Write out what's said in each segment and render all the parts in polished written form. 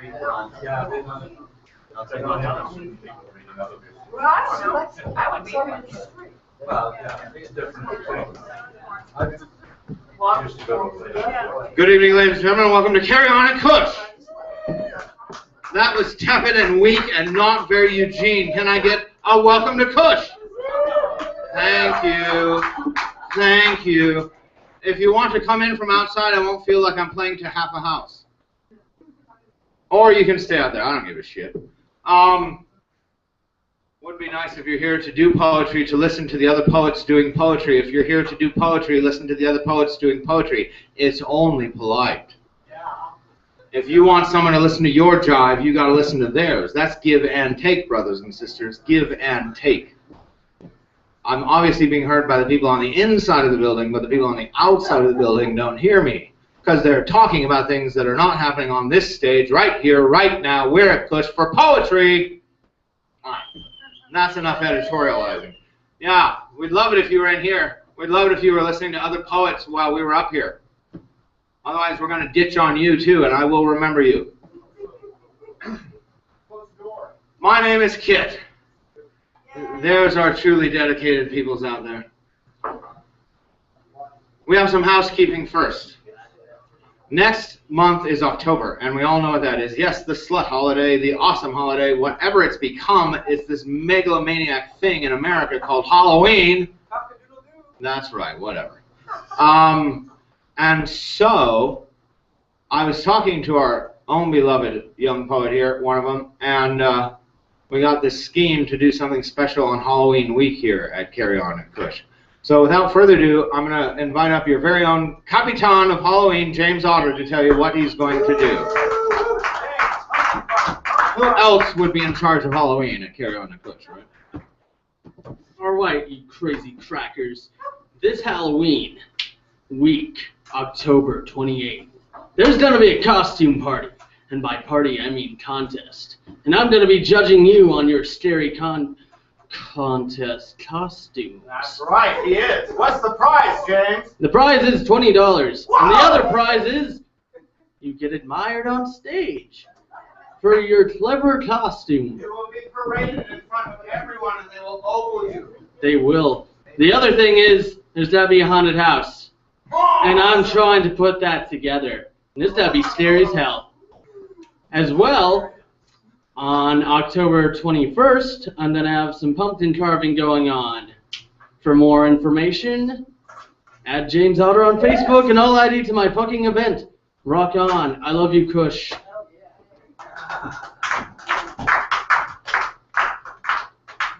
Yeah. I'll take my time. Well, I don't know. I would be interested. Well, yeah, I think it's different. Good evening, ladies and gentlemen. Welcome to Carry On At Cush. That was tepid and weak and not very Eugene. Can I get a welcome to Cush? Thank you. Thank you. If you want to come in from outside, I won't feel like I'm playing to half a house. Or you can stay out there. I don't give a shit. Would be nice if you're here to do poetry, to listen to the other poets doing poetry. If you're here to do poetry, listen to the other poets doing poetry. It's only polite. If you want someone to listen to your jive, you got to listen to theirs. That's give and take, brothers and sisters. Give and take. I'm obviously being heard by the people on the inside of the building, but the people on the outside of the building don't hear me because they're talking about things that are not happening on this stage right here, right now. We're at Cush for poetry. All right. That's enough editorializing. Yeah, we'd love it if you were in here. We'd love it if you were listening to other poets while we were up here. Otherwise, we're going to ditch on you, too, and I will remember you. My name is Kit. There's our truly dedicated peoples out there. We have some housekeeping first. Next month is October, and we all know what that is. Yes, the slut holiday, the awesome holiday, whatever it's become, it's this megalomaniac thing in America called Halloween. That's right, whatever. And so, I was talking to our own beloved young poet here, one of them, and we got this scheme to do something special on Halloween week here at Carry On At Cush. So without further ado, I'm going to invite up your very own Capitan of Halloween, James Otter, to tell you what he's going to do. Who else would be in charge of Halloween at Carry On At Cush, right? All right, you crazy crackers. This Halloween week, October 28th, there's going to be a costume party. And by party, I mean contest. And I'm going to be judging you on your scary contest costumes. That's right, he is. What's the prize, James? The prize is $20. Whoa! And the other prize is you get admired on stage for your clever costume. You will be paraded in front of everyone and they will ogle you. They will. The other thing is there's got to be a haunted house. And I'm trying to put that together. And this got to be scary as hell. As well, on October 21st, I'm going to have some pumpkin carving going on. For more information, add James Otter on Facebook and all ID to my fucking event. Rock on. I love you, Cush.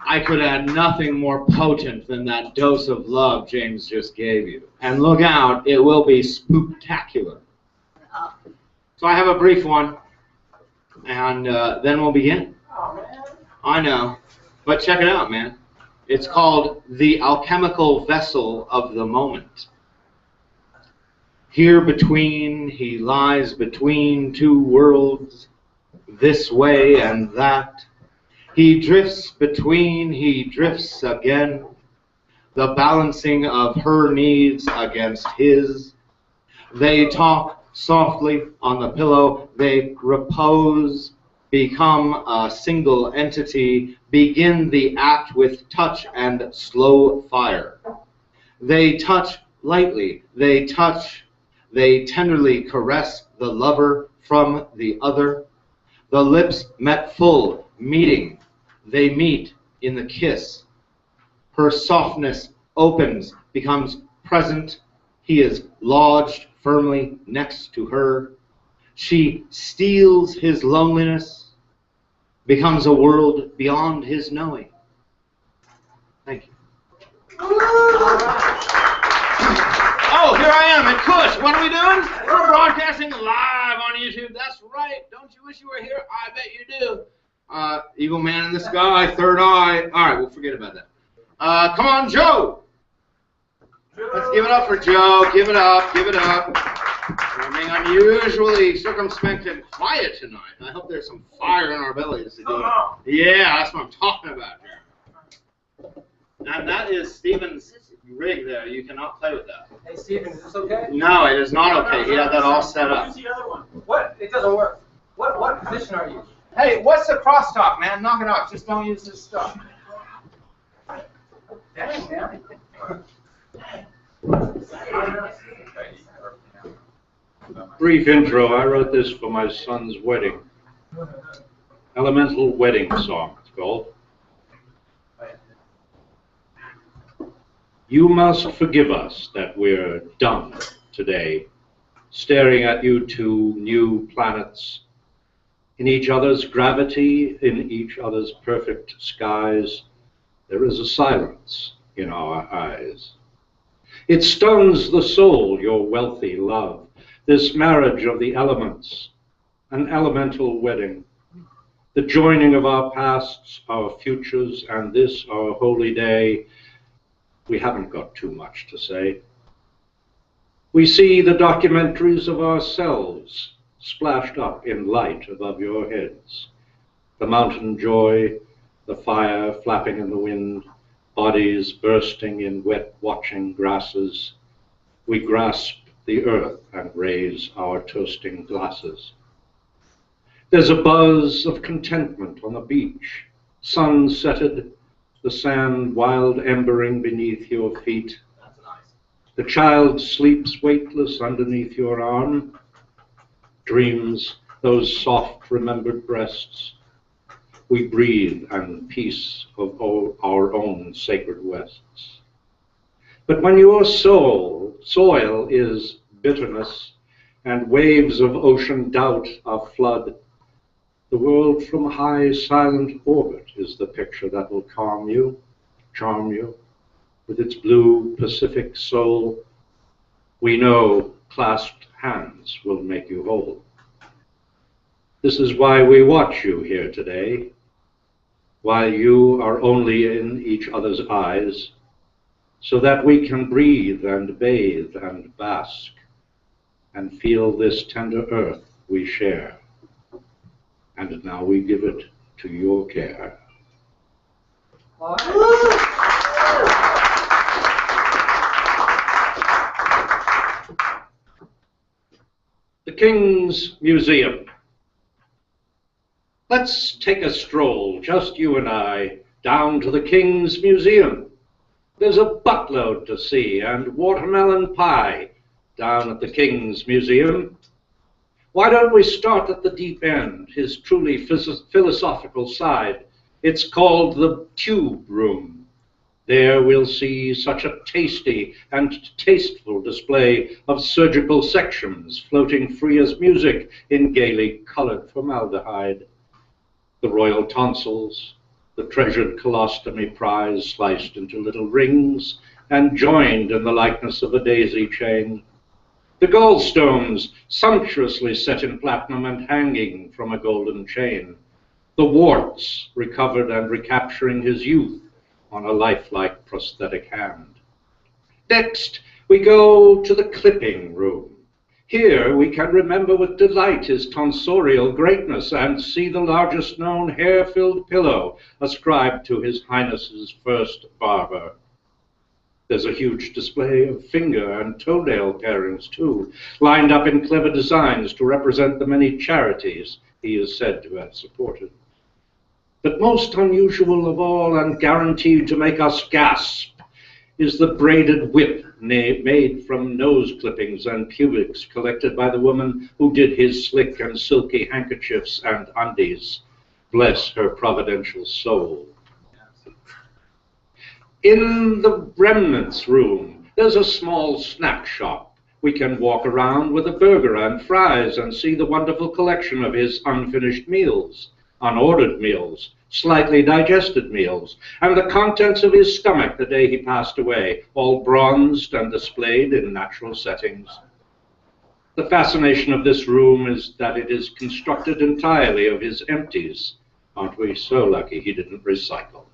I could add nothing more potent than that dose of love James just gave you. And look out, it will be spooktacular. So I have a brief one. And then we'll begin. I know. But check it out, man. It's called The Alchemical Vessel of the Moment. Here between, he lies between two worlds, this way and that. He drifts between, he drifts again. The balancing of her needs against his. They talk softly on the pillow, they repose, become a single entity, begin the act with touch and slow fire. They touch lightly, they touch, they tenderly caress the lover from the other. The lips met full, meeting, they meet in the kiss. Her softness opens, becomes present, he is lodged firmly next to her. She steals his loneliness, becomes a world beyond his knowing. Thank you. Oh, here I am at Cush. What are we doing? We're broadcasting live on YouTube. That's right. Don't you wish you were here? I bet you do. Evil man in the sky, third eye. All right, we'll forget about that. Come on, Joe. Let's give it up for Joe. Give it up. Give it up. We're being unusually circumspect and quiet tonight. I hope there's some fire in our bellies to do it. Yeah, that's what I'm talking about here. And that is Steven's rig there. You cannot play with that. Hey, Steven, is this okay? No, it is not okay. He had that all set up. Use the other one. What? It doesn't work. What? musician are you? Hey, what's the crosstalk, man? Knock it off. Just don't use this stuff. Dang, man. Brief intro. I wrote this for my son's wedding. Elemental Wedding Song, it's called. You must forgive us that we're dumb today, staring at you two new planets, in each other's gravity, in each other's perfect skies. There is a silence in our eyes. It stuns the soul, your wealthy love, this marriage of the elements, an elemental wedding, the joining of our pasts, our futures, and this, our holy day. We haven't got too much to say. We see the documentaries of ourselves splashed up in light above your heads. The mountain joy, the fire flapping in the wind, bodies bursting in wet watching grasses. We grasp the earth and raise our toasting glasses. There's a buzz of contentment on the beach, sun setted, the sand wild embering beneath your feet. That's nice. The child sleeps weightless underneath your arm, dreams those soft remembered breasts. We breathe and peace of our own sacred wests. But when your soil is bitterness and waves of ocean doubt are flood, the world from high silent orbit is the picture that will calm you, charm you, with its blue Pacific soul. We know clasped hands will make you whole. This is why we watch you here today, while you are only in each other's eyes, so that we can breathe and bathe and bask and feel this tender earth we share. And now we give it to your care. The King's Museum. Let's take a stroll, just you and I, down to the King's Museum. There's a buttload to see and watermelon pie down at the King's Museum. Why don't we start at the deep end, his truly philosophical side? It's called the Tube Room. There we'll see such a tasty and tasteful display of surgical sections floating free as music in gaily colored formaldehyde. The royal tonsils, the treasured colostomy prize sliced into little rings and joined in the likeness of a daisy chain. The gallstones sumptuously set in platinum and hanging from a golden chain. The warts recovered and recapturing his youth on a lifelike prosthetic hand. Next, we go to the clipping room. Here we can remember with delight his tonsorial greatness and see the largest known hair-filled pillow ascribed to His Highness's first barber. There's a huge display of finger and toenail pairings, too, lined up in clever designs to represent the many charities he is said to have supported. But most unusual of all, and guaranteed to make us gasp, is the braided whip made from nose clippings and pubics collected by the woman who did his slick and silky handkerchiefs and undies. Bless her providential soul. In the remnants room, there's a small snack shop. We can walk around with a burger and fries and see the wonderful collection of his unfinished meals, unordered meals, slightly digested meals, and the contents of his stomach the day he passed away, all bronzed and displayed in natural settings. The fascination of this room is that it is constructed entirely of his empties. Aren't we so lucky he didn't recycle?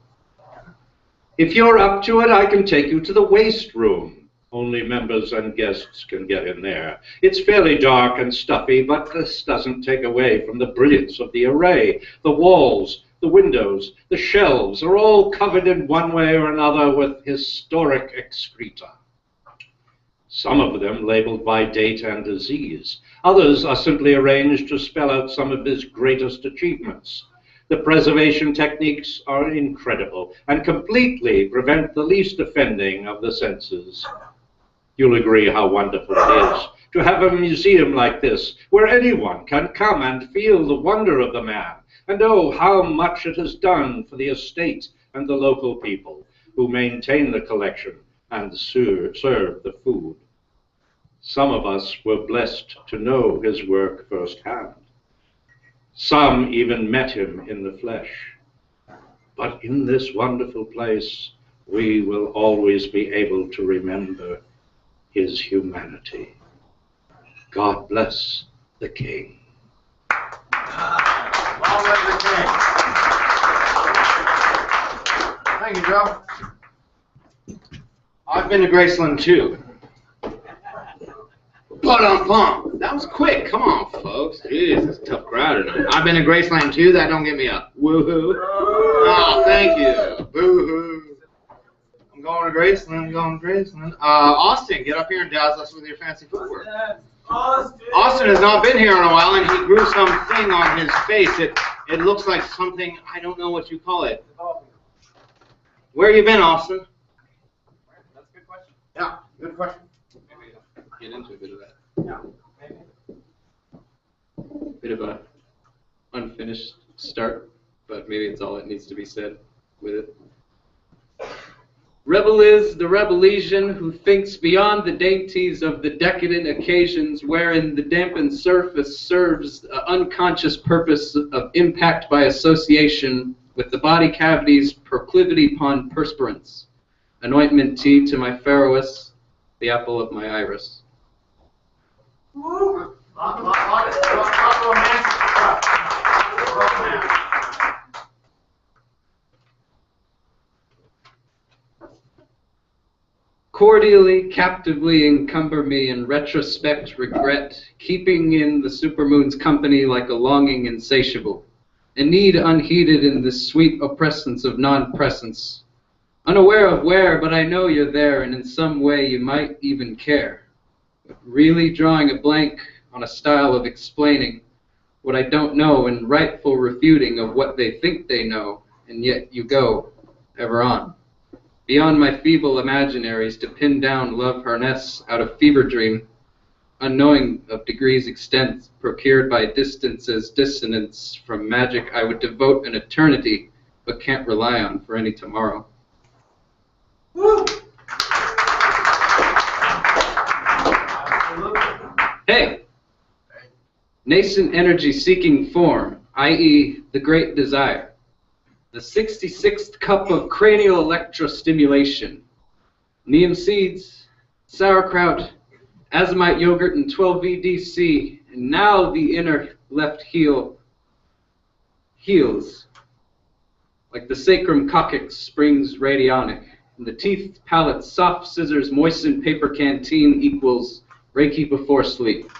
If you're up to it, I can take you to the waste room. Only members and guests can get in there. It's fairly dark and stuffy, but this doesn't take away from the brilliance of the array. The walls, the windows, the shelves are all covered in one way or another with historic excreta. Some of them labeled by date and disease, Others are simply arranged to spell out some of his greatest achievements. The preservation techniques are incredible and completely prevent the least offending of the senses. You'll agree how wonderful it is to have a museum like this where anyone can come and feel the wonder of the man, and oh, how much it has done for the estate and the local people who maintain the collection and serve the food. Some of us were blessed to know his work firsthand. Some even met him in the flesh. But in this wonderful place, we will always be able to remember his humanity. God bless the King. Long live the king. Thank you, Joe. I've been to Graceland too. Pump. That was quick. Come on, folks. Jeez, it's a tough crowd tonight. I've been to Graceland too. That don't get me up. Woohoo. Oh, thank you. Boo-hoo. I'm going to Graceland. Austin, get up here and dazzle us with your fancy footwork. Austin has not been here in a while, and he grew something on his face. It looks like something, I don't know what you call it. Where you been, Austin? That's a good question. Yeah, good question. Maybe get into a bit of that. Yeah, maybe. Bit of a unfinished start, but maybe it's all that needs to be said with it. Rebel is the rebellesian who thinks beyond the dainties of the decadent occasions wherein the dampened surface serves the unconscious purpose of impact by association with the body cavity's proclivity upon perspirance. Anointment tea to my Pharaohess, the apple of my iris. Lot romantic stuff. Romance. Cordially, captively encumber me in retrospect regret, keeping in the supermoon's company like a longing insatiable, a need unheeded in the sweet oppressance of non-presence. Unaware of where, but I know you're there, and in some way you might even care. But really drawing a blank on a style of explaining what I don't know and rightful refuting of what they think they know, and yet you go, ever on. Beyond my feeble imaginaries to pin down love harness out of fever dream, unknowing of degrees extent, procured by distances dissonance from magic I would devote an eternity, but can't rely on for any tomorrow. Woo! Hey! Nascent energy seeking form, i.e. the great desire. The 66th cup of cranial electrostimulation. Neem seeds, sauerkraut, azimite yogurt, and 12VDC. And now the inner left heel heals. Like the sacrum coccyx springs radionic. And the teeth, palate, soft scissors, moistened paper canteen equals Reiki before sleep.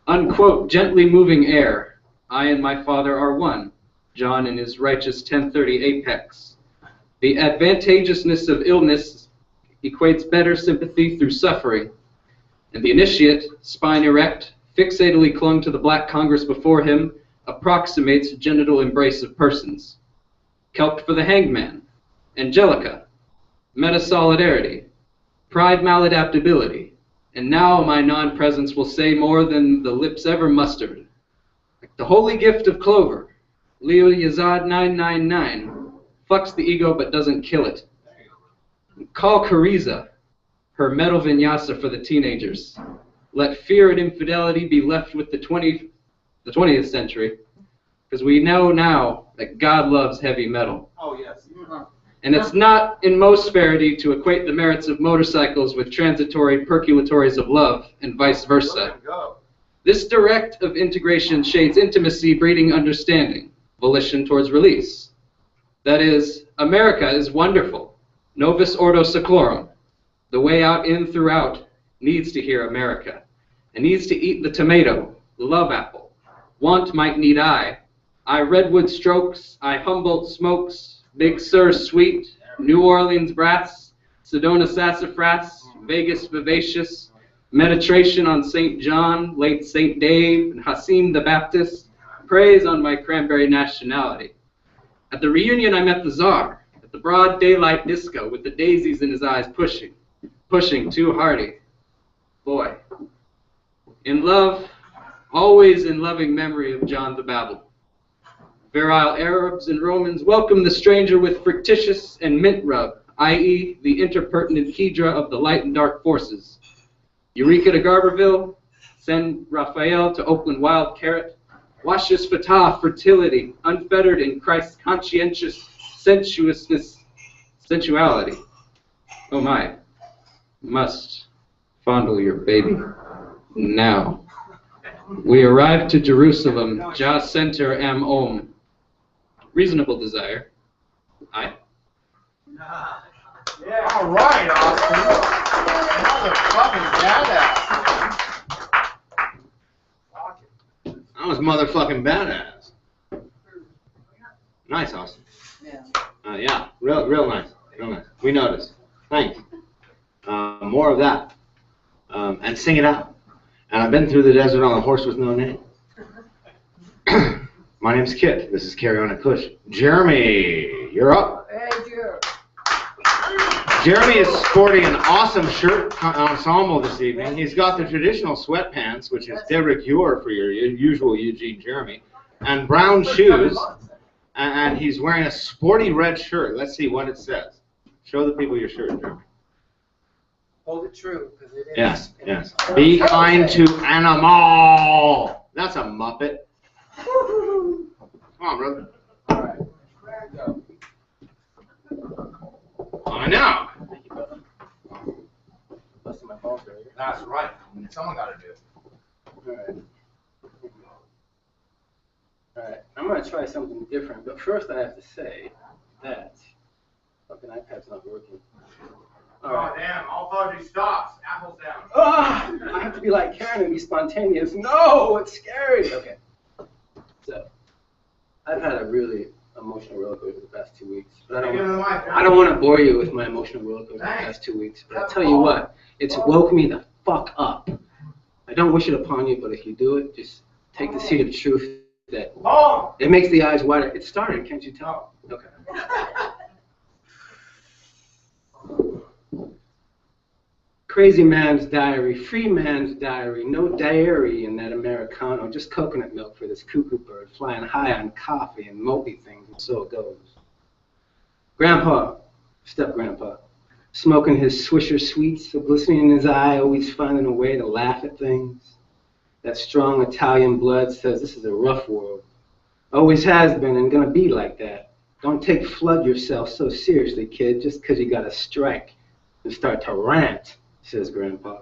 Unquote, gently moving air. I and my Father are one. John in his righteous 1030 apex. The advantageousness of illness equates better sympathy through suffering. And the initiate, spine erect, fixatedly clung to the black Congress before him, approximates genital embrace of persons. Kelped for the hanged man. Angelica. Meta-solidarity. Pride maladaptability. And now my non-presence will say more than the lips ever mustered. Like the holy gift of clover. Leo Yazad 999 fucks the ego but doesn't kill it. Call Kariza, her metal vinyasa for the teenagers. Let fear and infidelity be left with the 20th century, because we know now that God loves heavy metal. Oh, yes. And it's not in most parity to equate the merits of motorcycles with transitory perculatories of love, and vice versa. This direct of integration shades intimacy breeding understanding. Volition towards release. That is, America is wonderful. Novus ordo seclorum. The way out in throughout needs to hear America. And needs to eat the tomato, the love apple. Want might need I Redwood strokes, I Humboldt smokes, Big Sur sweet, New Orleans brats, Sedona sassafras, Vegas vivacious, Meditation on St. John, late St. Dave, and Hasim the Baptist. Praise on my cranberry nationality. At the reunion, I met the Tsar at the broad daylight disco with the daisies in his eyes pushing too hardy. Boy. In love, always in loving memory of John the Babel. Virile Arabs and Romans welcome the stranger with frictitious and mint rub, i.e. the interpertinent hedra of the light and dark forces. Eureka to Garberville, send Raphael to Oakland Wild Carrot, Washus Fatah fertility, unfettered in Christ's conscientious sensuality. Oh my, must fondle your baby now. We arrived to Jerusalem, Jah Center Am Om. Reasonable desire. Aye. Yeah. All right, Austin. Motherfucking badass. That was motherfucking badass. Nice, Austin. Yeah, real nice. Real nice. We noticed. Thanks. More of that. And sing it out. And I've been through the desert on a horse with no name. My name's Kit. This is Carry On At Cush. Jeremy, you're up. Hey, Jeremy. Jeremy is sporting an awesome shirt ensemble this evening. He's got the traditional sweatpants, which is de rigueur for your usual Eugene Jeremy, and brown shoes, and he's wearing a sporty red shirt. Let's see what it says. Show the people your shirt, Jeremy. Hold it true, because it is. Yes, yes. Be kind to animal. That's a Muppet. Come on, brother. All right. Go. I know. Busting my balls right here. That's right. Someone got to do it. All right. All right. I'm going to try something different, but first I have to say that fucking iPad's not working. All right. Oh, damn. All fudgy stops. Apples down. Oh, I have to be like Karen and be spontaneous. No, it's scary. Okay. So, I've had a really emotional roller coaster the past 2 weeks. But I don't want to bore you with my emotional roller coaster the past 2 weeks. But I'll tell you what, it's woke me the fuck up. I don't wish it upon you, but if you do it, just take the seed of truth that it makes the eyes wider. It started, can't you tell? Okay. Crazy man's diary, free man's diary, no dairy in that Americano, just coconut milk for this cuckoo bird, flying high on coffee and mopey things, and so it goes. Grandpa, step-grandpa, smoking his Swisher Sweets, a glistening in his eye, always finding a way to laugh at things. That strong Italian blood says this is a rough world. Always has been and gonna be like that. Don't flood yourself so seriously, kid, just 'cause you got a strike and start to rant, says Grandpa.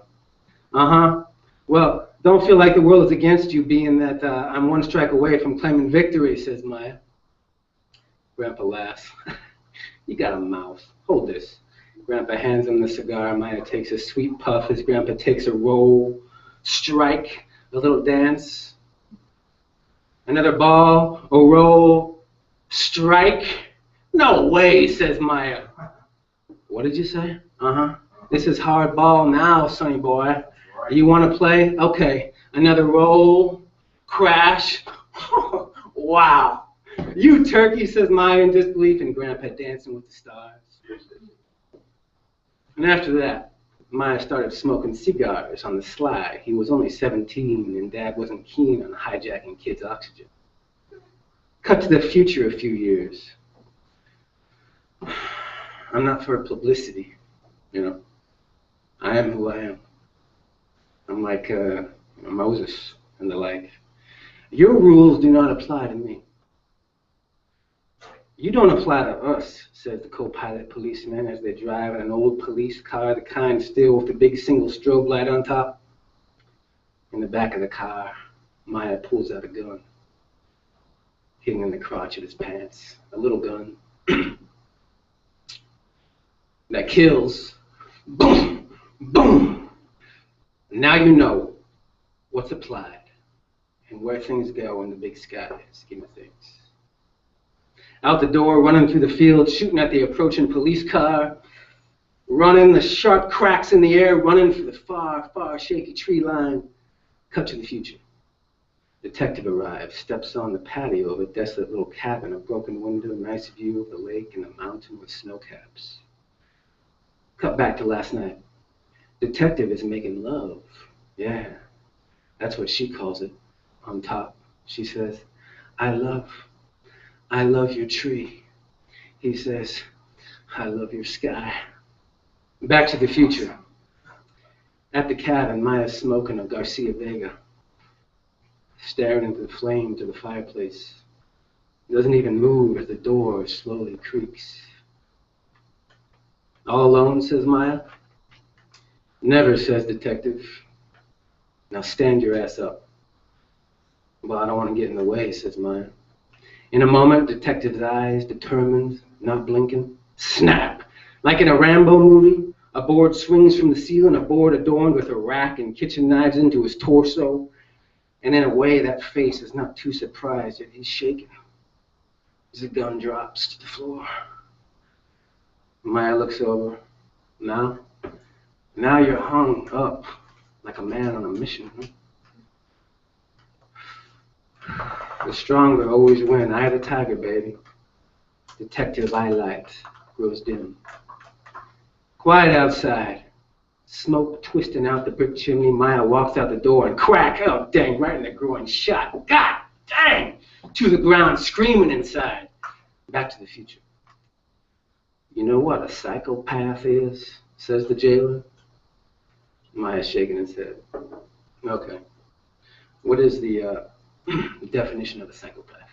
Uh-huh. Well, don't feel like the world is against you, being that I'm one strike away from claiming victory, says Maya. Grandpa laughs. You got a mouth. Hold this. Grandpa hands him the cigar. Maya takes a sweet puff as Grandpa takes a roll. Strike. A little dance. Another ball. A roll. Strike. No way, says Maya. What did you say? Uh-huh. This is hard ball now, sonny boy. You want to play? Okay. Another roll. Crash. Wow. You turkey, says Maya in disbelief, and Grandpa dancing with the stars. And after that, Maya started smoking cigars on the sly. He was only 17, and Dad wasn't keen on hijacking kids' oxygen. Cut to the future a few years. I'm not for publicity, you know. I am who I am. I'm like Moses and the like. Your rules do not apply to me. You don't apply to us, says the co-pilot policeman as they drive an old police car, the kind still with the big single strobe light on top. In the back of the car, Maya pulls out a gun, hidden in the crotch of his pants. A little gun that kills. Boom! Boom! Now you know what's applied and where things go in the big sky scheme of things. Out the door, running through the field, shooting at the approaching police car. running the sharp cracks in the air, running for the far, far shaky tree line. Cut to the future. Detective arrives, steps on the patio of a desolate little cabin, a broken window, nice view of the lake and the mountain with snow caps. Cut back to last night. Detective is making love. Yeah, that's what she calls it. On top, she says, I love your tree. He says, I love your sky. Back to the future. At the cabin, Maya's smoking a Garcia Vega, staring into the flames of the fireplace. Doesn't even move as the door slowly creaks. All alone, says Maya. Never, says Detective. Now stand your ass up. Well, I don't want to get in the way, says Maya. In a moment, Detective's eyes, determined, not blinking, snap. Like in a Rambo movie, a board swings from the ceiling, a board adorned with a rack and kitchen knives into his torso. And in a way, that face is not too surprised, yet he's shaking. As the gun drops to the floor. Maya looks over. Now you're hung up like a man on a mission. The stronger always win. Eye of the tiger, baby. Detective eye light grows dim. Quiet outside. Smoke twisting out the brick chimney. Maya walks out the door and crack. Oh, dang, right in the groin. Shot. God dang! To the ground, screaming inside. Back to the future. You know what a psychopath is? Says the jailer. Maya's shaking his head. Okay. What is the definition of a psychopath?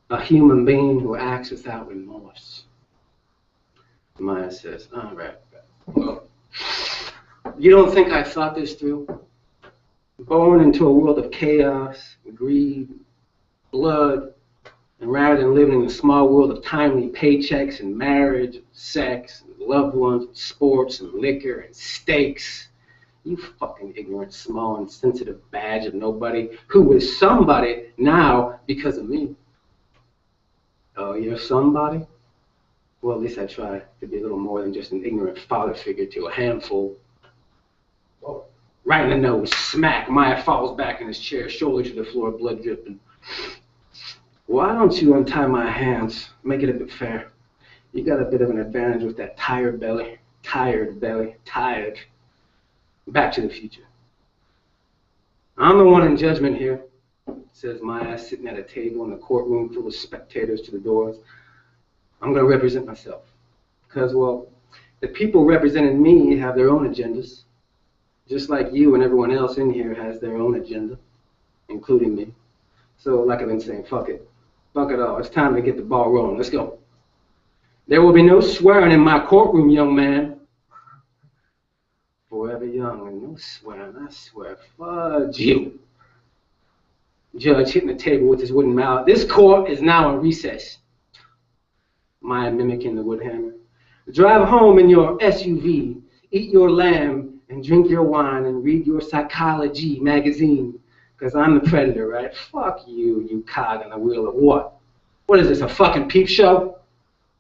A human being who acts without remorse. Maya says, all right. Well, you don't think I thought this through? Born into a world of chaos, greed, blood, and rather than living in the small world of timely paychecks and marriage, and sex, and loved ones, and sports, and liquor, and steaks, you fucking ignorant, small, and sensitive badge of nobody who is somebody now because of me. Oh, you're somebody? Well, at least I try to be a little more than just an ignorant father figure to a handful. Whoa. Right in the nose, smack. Maya falls back in his chair, shoulder to the floor, blood dripping. Why don't you untie my hands? Make it a bit fair. You got a bit of an advantage with that tired belly. Tired belly. Tired. Back to the future. I'm the one in judgment here, says Maya, sitting at a table in a courtroom full of spectators to the doors. I'm going to represent myself. Because, well, the people representing me have their own agendas. Just like you and everyone else in here has their own agenda, including me. So, like I've been saying, fuck it. Fuck it all. It's time to get the ball rolling. Let's go. There will be no swearing in my courtroom, young man. Forever young and no swearing, I swear. Fudge you. Judge hitting the table with his wooden mallet. This court is now in recess. Maya mimicking the wood hammer. Drive home in your SUV, eat your lamb, and drink your wine, and read your psychology magazine. Because I'm the predator, right? Fuck you, you cog in the wheel of what? What is this, a fucking peep show?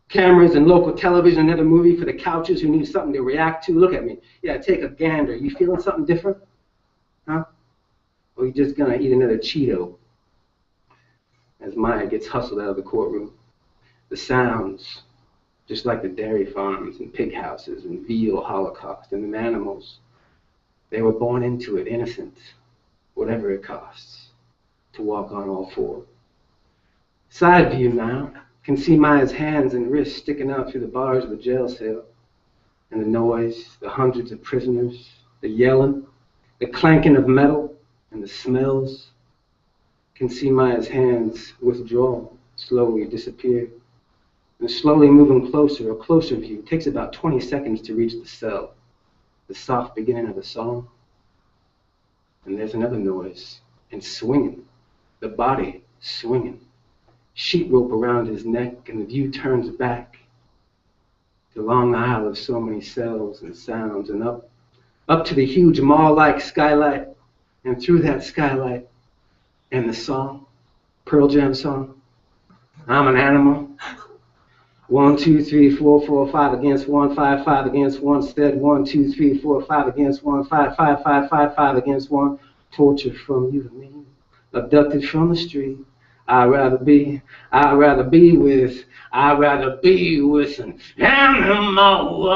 Cameras and local television, another movie for the couches who need something to react to? Look at me. Yeah, take a gander. You feeling something different? Huh? Or you just gonna eat another Cheeto? As Maya gets hustled out of the courtroom. The sounds, just like the dairy farms and pig houses and veal holocaust and the animals, they were born into it, innocent, whatever it costs, to walk on all four. Side view now, can see Maya's hands and wrists sticking out through the bars of the jail cell, and the noise, the hundreds of prisoners, the yelling, the clanking of metal, and the smells. Can see Maya's hands withdraw, slowly disappear. And slowly moving closer, a closer view, takes about 20 seconds to reach the cell. The soft beginning of a song. And there's another noise, and swinging, the body swinging. Sheet rope around his neck, and the view turns back. The long aisle of so many cells and sounds, and up to the huge mall-like skylight, and through that skylight, and the song, Pearl Jam song, I'm an animal. 1, 2, 3, 4, 4, 5 against 1, 5, 5 against 1, stead 1, 2, 3, 4, 5 against 1, 5, 5, 5, 5, 5 against 1, tortured from you to me, abducted from the street. I'd rather be with an animal.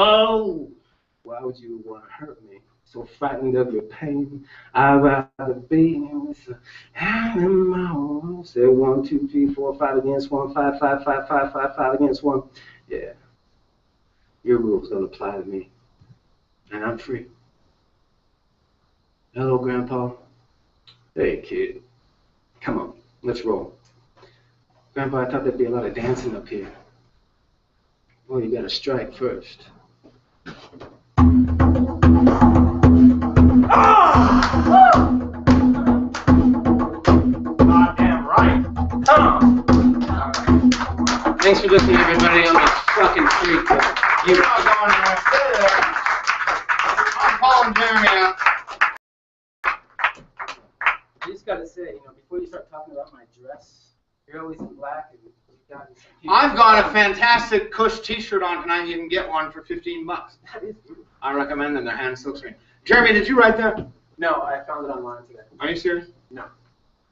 Why would you want to hurt me? So frightened of your pain. I'd rather be with an animal. Say 1, 2, 3, 4, 5 against 1, 5, 5, 5, 5, 5, 5 against 1. Yeah, your rules don't apply to me, and I'm free. Hello, Grandpa. Hey, kid. Come on, let's roll. Grandpa, I thought there'd be a lot of dancing up here. Well, you gotta strike first. Goddamn right. Come on. Thanks for listening, everybody. I'm a fucking freak. You're not going anywhere. Stay there. I'm calling Jeremy out. I just gotta say, before you start talking about my dress, you're always in black and you've gotten some people. I've got a fantastic Cush t-shirt on tonight. You can get one for $15. That is beautiful. I recommend them. They're hand silkscreen. Jeremy, did you write that? No, I found it online today. Are you serious? No.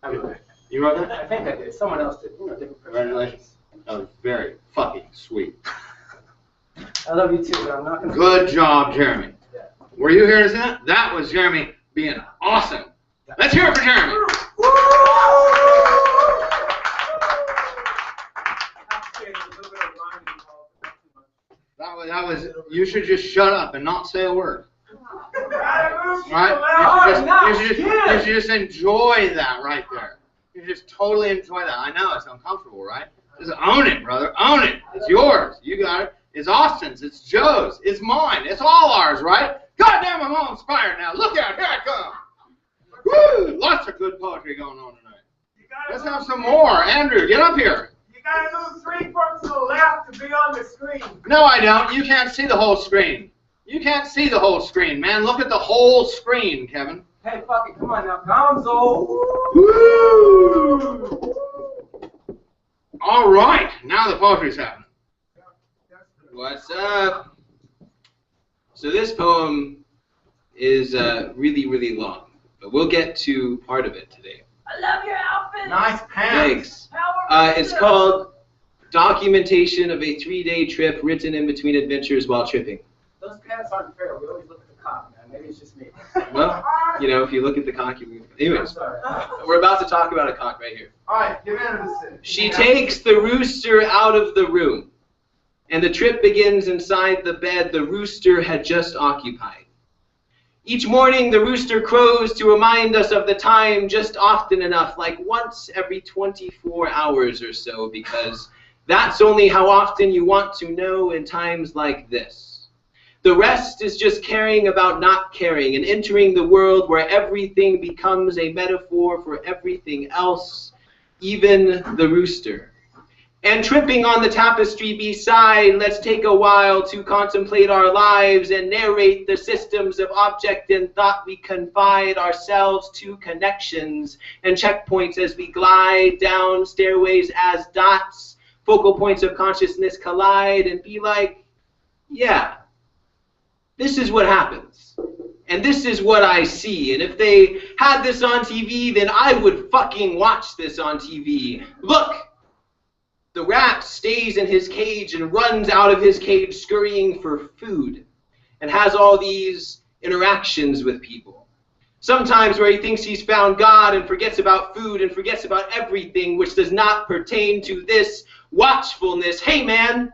I wrote it. You wrote that? I think I did. Someone else did. Different Congratulations. That was very fucking sweet. I love you too, but I'm not gonna. Good job, Jeremy. Yeah. Were you here to see that? That was Jeremy being awesome. Let's hear it for Jeremy. That was. You should just shut up and not say a word. Right? You should just enjoy that right there. You should just totally enjoy that. I know it's uncomfortable, right? Just own it, brother. Own it. It's yours. You got it. It's Austin's. It's Joe's. It's mine. It's all ours, right? Goddamn, I'm all inspired now. Look out. Here I come. Woo! Lots of good poetry going on tonight. Let's have some more. Andrew, get up here. You gotta move 3 from to the left to be on the screen. No, I don't. You can't see the whole screen. You can't see the whole screen, man. Look at the whole screen, Kevin. Hey, fuck it. Come on now. Gonzo. Woo! All right. Now the poetry's happening. What's up? So this poem is really, really long, but we'll get to part of it today. I love your outfit. Nice pants. Thanks. It's called Documentation of a 3-Day Trip Written in Between Adventures While Tripping. Those pants aren't fair. We always look at the cop, man. Maybe it's just me. Well, if you look at the cock, you... I'm Anyways, sorry. we're about to talk about a cock right here. All right, give in to this. She takes the rooster out of the room, and the trip begins inside the bed the rooster had just occupied. Each morning, the rooster crows to remind us of the time just often enough, like once every 24 hours or so, because that's only how often you want to know in times like this. The rest is just caring about not caring and entering the world where everything becomes a metaphor for everything else, even the rooster. And tripping on the tapestry beside, let's take a while to contemplate our lives and narrate the systems of object and thought we confide ourselves to, connections and checkpoints as we glide down stairways as dots, focal points of consciousness collide, and be like, yeah, this is what happens. And this is what I see. And if they had this on TV, then I would fucking watch this on TV. Look! The rat stays in his cage and runs out of his cage scurrying for food and has all these interactions with people. Sometimes where he thinks he's found God and forgets about food and forgets about everything which does not pertain to this watchfulness. Hey man,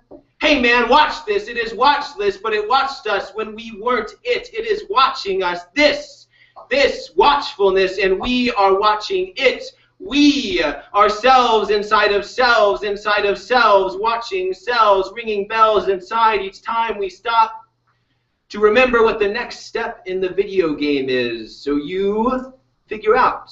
watch this. It is watchless, but it watched us when we weren't it. It is watching us. This watchfulness, and we are watching it. We, ourselves inside of selves, watching selves, ringing bells inside each time we stop to remember what the next step in the video game is. So you figure out,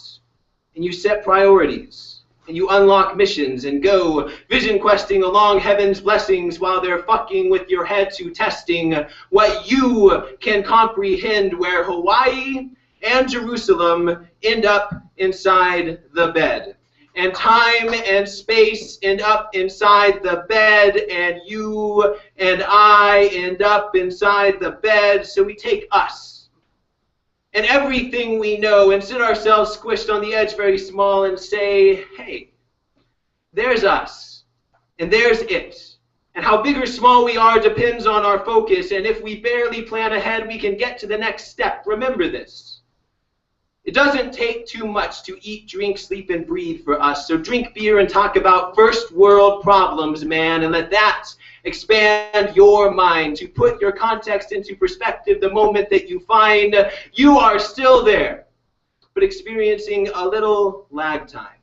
and you set priorities, and you unlock missions and go vision questing along heaven's blessings while they're fucking with your head to testing what you can comprehend, where Hawaii and Jerusalem end up inside the bed. and time and space end up inside the bed, and you and I end up inside the bed. So we take us and everything we know and sit ourselves squished on the edge very small and say, hey, there's us, and there's it. And how big or small we are depends on our focus, and if we barely plan ahead, we can get to the next step. Remember this. It doesn't take too much to eat, drink, sleep, and breathe for us, so drink beer and talk about first world problems, man, and let that expand your mind to put your context into perspective the moment that you find you are still there, but experiencing a little lag time.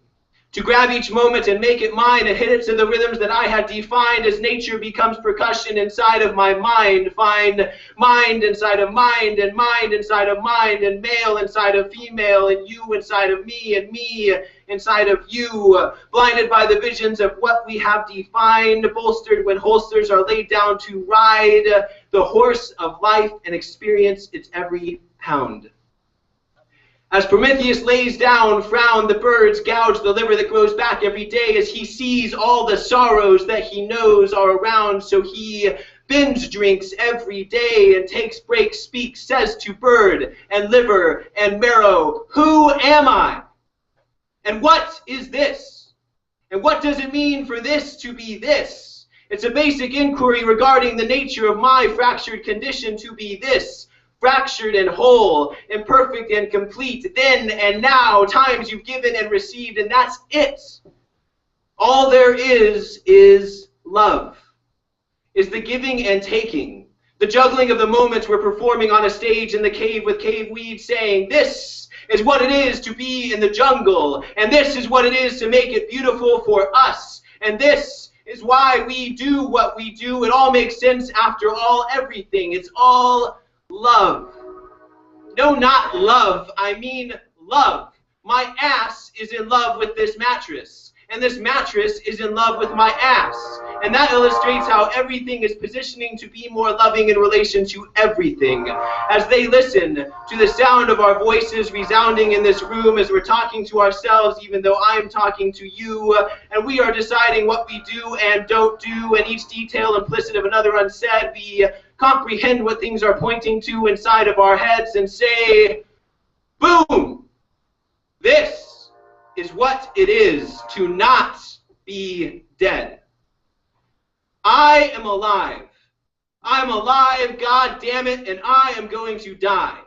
To grab each moment and make it mine and hit it to the rhythms that I had defined as nature becomes percussion inside of my mind. Find mind inside of mind and mind inside of mind and male inside of female and you inside of me and me inside of you. Blinded by the visions of what we have defined, bolstered when holsters are laid down to ride the horse of life and experience its every pound. As Prometheus lays down, frown the birds, gouge the liver that grows back every day as he sees all the sorrows that he knows are around. So he binge drinks every day and takes breaks, speaks, says to bird and liver and marrow, who am I? And what is this? And what does it mean for this to be this? It's a basic inquiry regarding the nature of my fractured condition to be this. Fractured and whole, imperfect and complete, then and now, times you've given and received, and that's it. All there is love, is the giving and taking, the juggling of the moments we're performing on a stage in the cave with cave weeds saying, this is what it is to be in the jungle, and this is what it is to make it beautiful for us, and this is why we do what we do. It all makes sense after all, everything. It's all love. No, not love. I mean love. My ass is in love with this mattress, and this mattress is in love with my ass. And that illustrates how everything is positioning to be more loving in relation to everything. As they listen to the sound of our voices resounding in this room as we're talking to ourselves, even though I'm talking to you, and we are deciding what we do and don't do, and each detail implicit of another unsaid, we comprehend what things are pointing to inside of our heads and say, boom! This is what it is to not be dead. I am alive. I'm alive, God damn it, and I am going to die.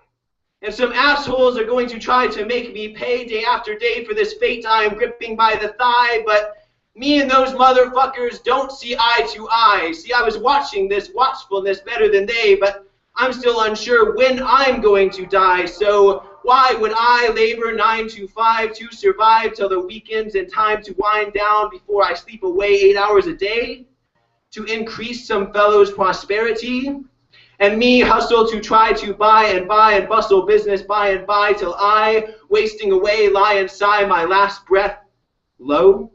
And some assholes are going to try to make me pay day after day for this fate I am gripping by the thigh, but me and those motherfuckers don't see eye to eye. See, I was watching this watchfulness better than they, but I'm still unsure when I'm going to die. So why would I labor 9 to 5 to survive till the weekends and time to wind down before I sleep away 8 hours a day? To increase some fellow's prosperity? And me hustle to try to buy and bustle business by and by till I, wasting away, lie and sigh my last breath low?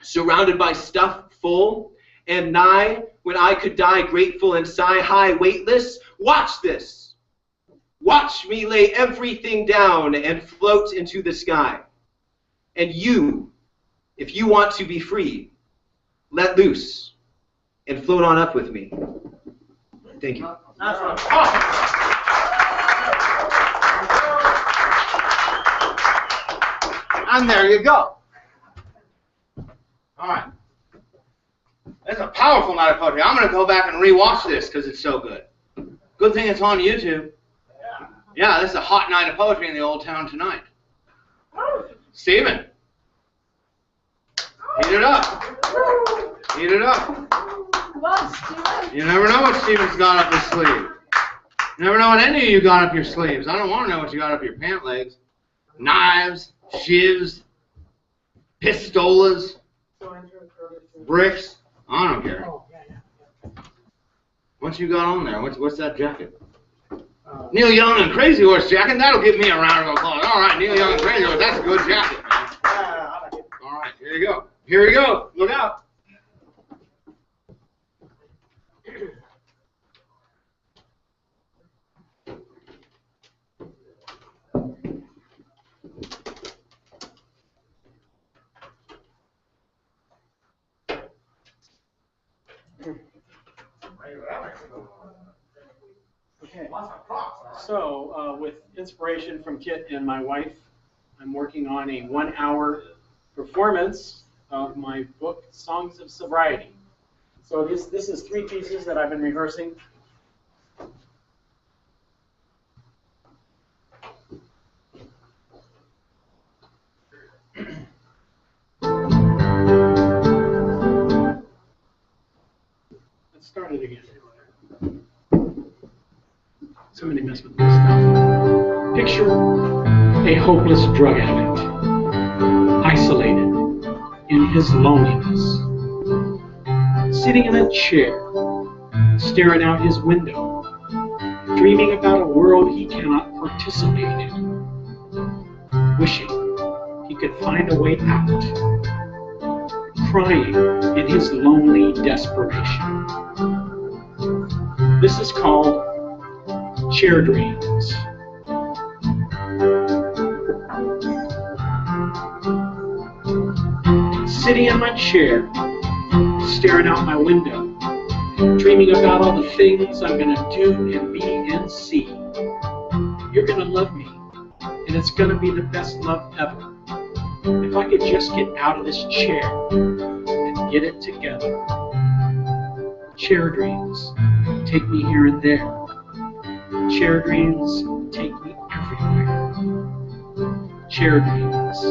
Surrounded by stuff full and nigh, when I could die grateful and sigh high weightless. Watch this. Watch me lay everything down and float into the sky. And you, if you want to be free, let loose and float on up with me. Thank you. And there you go. All right. That's a powerful night of poetry. I'm going to go back and rewatch this because it's so good. Good thing it's on YouTube. Yeah, this is a hot night of poetry in the old town tonight. Stephen. Heat it up. Heat it up. Come on, Steven. You never know what Stephen's got up his sleeve. You never know what any of you got up your sleeves. I don't want to know what you got up your pant legs. Knives, shivs, pistolas, bricks. I don't care. What you got on there? What's that jacket? Neil Young and Crazy Horse jacket. That'll give me a round of applause. All right, Neil Young and Crazy Horse. That's a good jacket, man. All right, here you go. Here we go. Look out. Okay. So, with inspiration from Kit and my wife, I'm working on a 1-hour performance of my book, Songs of Sobriety. So this is 3 pieces that I've been rehearsing. Let's start it again. Somebody mess with this stuff. Picture a hopeless drug addict, isolated in his loneliness, sitting in a chair, staring out his window, dreaming about a world he cannot participate in, wishing he could find a way out, crying in his lonely desperation. This is called chair dreams. Sitting in my chair, staring out my window, dreaming about all the things I'm gonna do and be and see. You're gonna love me, and it's gonna be the best love ever. If I could just get out of this chair and get it together. Chair dreams take me here and there. Chair dreams take me everywhere. Chair dreams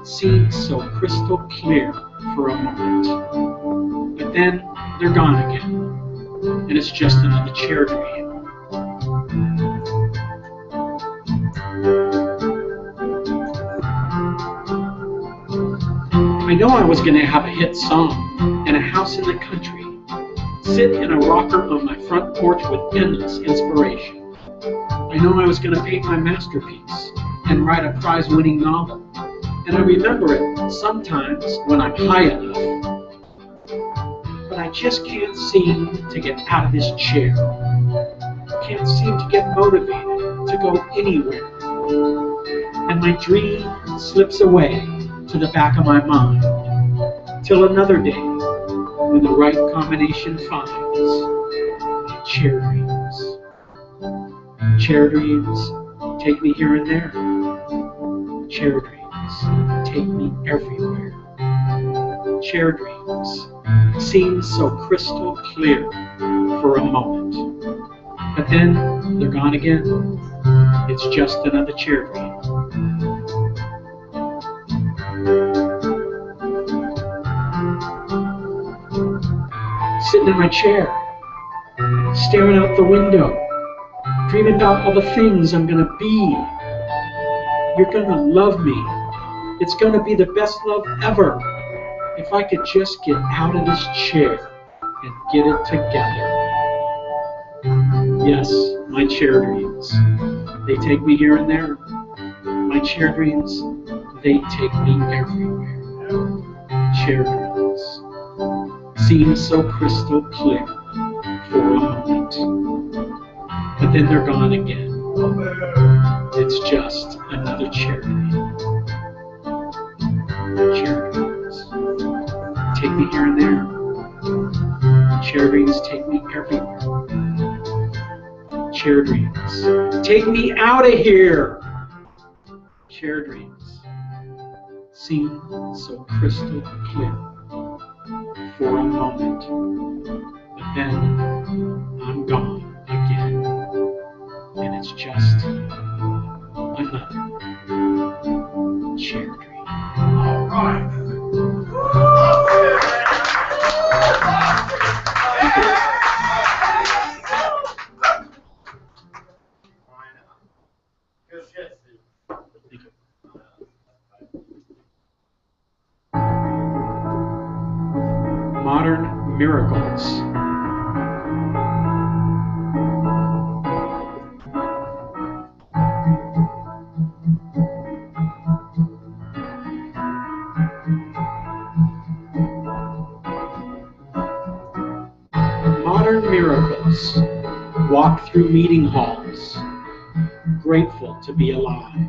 seem so crystal clear for a moment, but then they're gone again, and it's just another chair dream. I know I was going to have a hit song and a house in the country, sit in a rocker on my front porch with endless inspiration. I know I was going to paint my masterpiece and write a prize-winning novel, and I remember it sometimes when I'm high enough. But I just can't seem to get out of this chair. Can't seem to get motivated to go anywhere. And my dream slips away to the back of my mind till another day when the right combination finds chair dreams. Chair dreams take me here and there. Chair dreams take me everywhere. Chair dreams seem so crystal clear for a moment, but then they're gone again. It's just another chair dream. Sitting in my chair, staring out the window, dreaming about all the things I'm gonna be. You're gonna love me. It's gonna be the best love ever. If I could just get out of this chair and get it together. Yes, my chair dreams. They take me here and there. My chair dreams, they take me everywhere. Chair dreams seem so crystal clear for a moment, but then they're gone again. It's just another chair dream. Chair dreams take me here and there. Chair dreams take me everywhere. Chair dreams take me out of here. Chair dreams seem so crystal clear for a moment, but then I'm gone again, and it's just another chair dream. All right. Modern miracles. Modern miracles. Walk through meeting halls, grateful to be alive.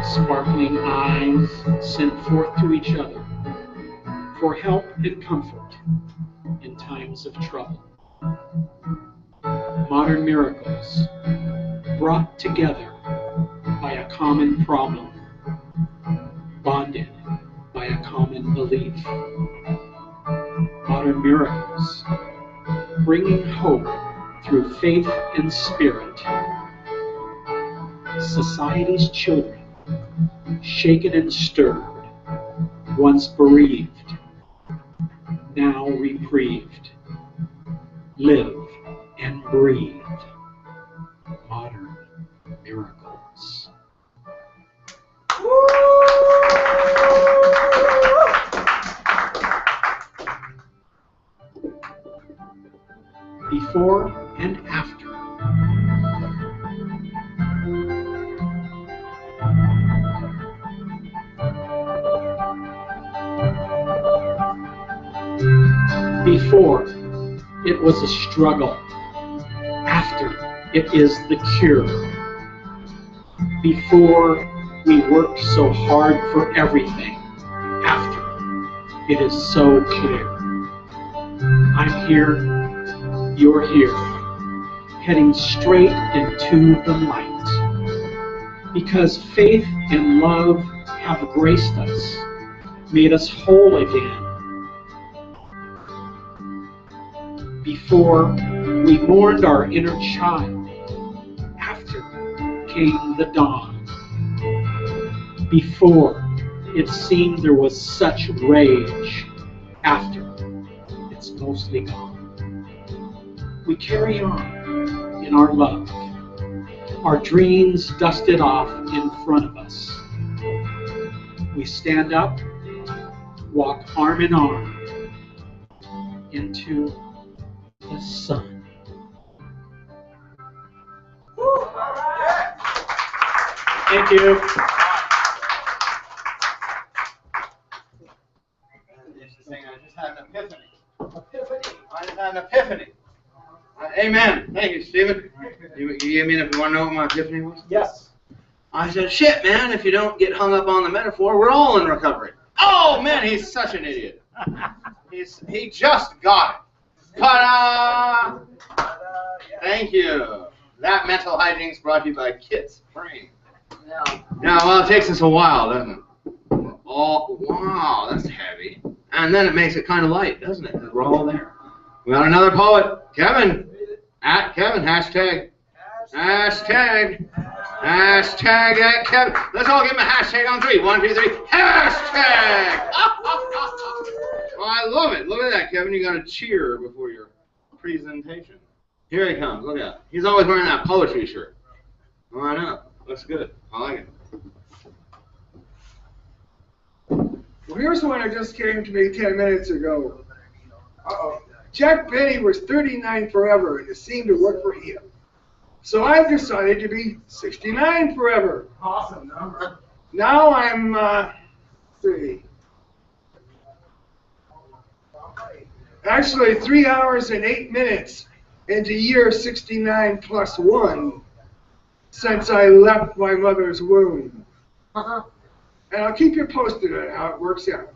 Sparkling eyes sent forth to each other, for help and comfort in times of trouble. Modern miracles brought together by a common problem, bonded by a common belief. Modern miracles bringing hope through faith and spirit. Society's children shaken and stirred, once bereaved, now reprieved. Live and breathe. Modern miracles. Before and after. Before, it was a struggle. After, it is the cure. Before, we worked so hard for everything. After, it is so clear. I'm here, you're here, heading straight into the light. Because faith and love have graced us, made us whole again. Before, we mourned our inner child. After came the dawn. Before, it seemed there was such rage. After, it's mostly gone. We carry on in our love, our dreams dusted off in front of us. We stand up, walk arm in arm into the sun. Thank you. I just had an epiphany. I just had an epiphany. Amen. Thank you, Stephen. You gave me if you want to know what my epiphany was? Yes. I said, shit, man, if you don't get hung up on the metaphor, we're all in recovery. Oh, man, he's such an idiot. He just got it. Ta-da! Thank you. That mental hijinks brought to you by Kit's brain. Now, well, it takes us a while, doesn't it? Oh, wow, that's heavy. And then it makes it kind of light, doesn't it? Because we're all there. We got another poet, Kevin. At Kevin, hashtag. Hashtag. Hashtag at Kevin. Let's all give him a hashtag on 3. 1, 2, 3. Hashtag! Oh, I love it. Look at that, Kevin. You got to cheer before your presentation. Here he comes. Look at that. He's always wearing that poetry shirt. Oh, I know. Looks good. I like it. Well, here's one that just came to me 10 minutes ago. Uh-oh. Jack Benny was 39 forever, and it seemed to work for him. So I've decided to be 69 forever. Awesome number. Now I'm 3. Actually, 3 hours and 8 minutes into year 69 plus 1 since I left my mother's womb. And I'll keep you posted on how it works out.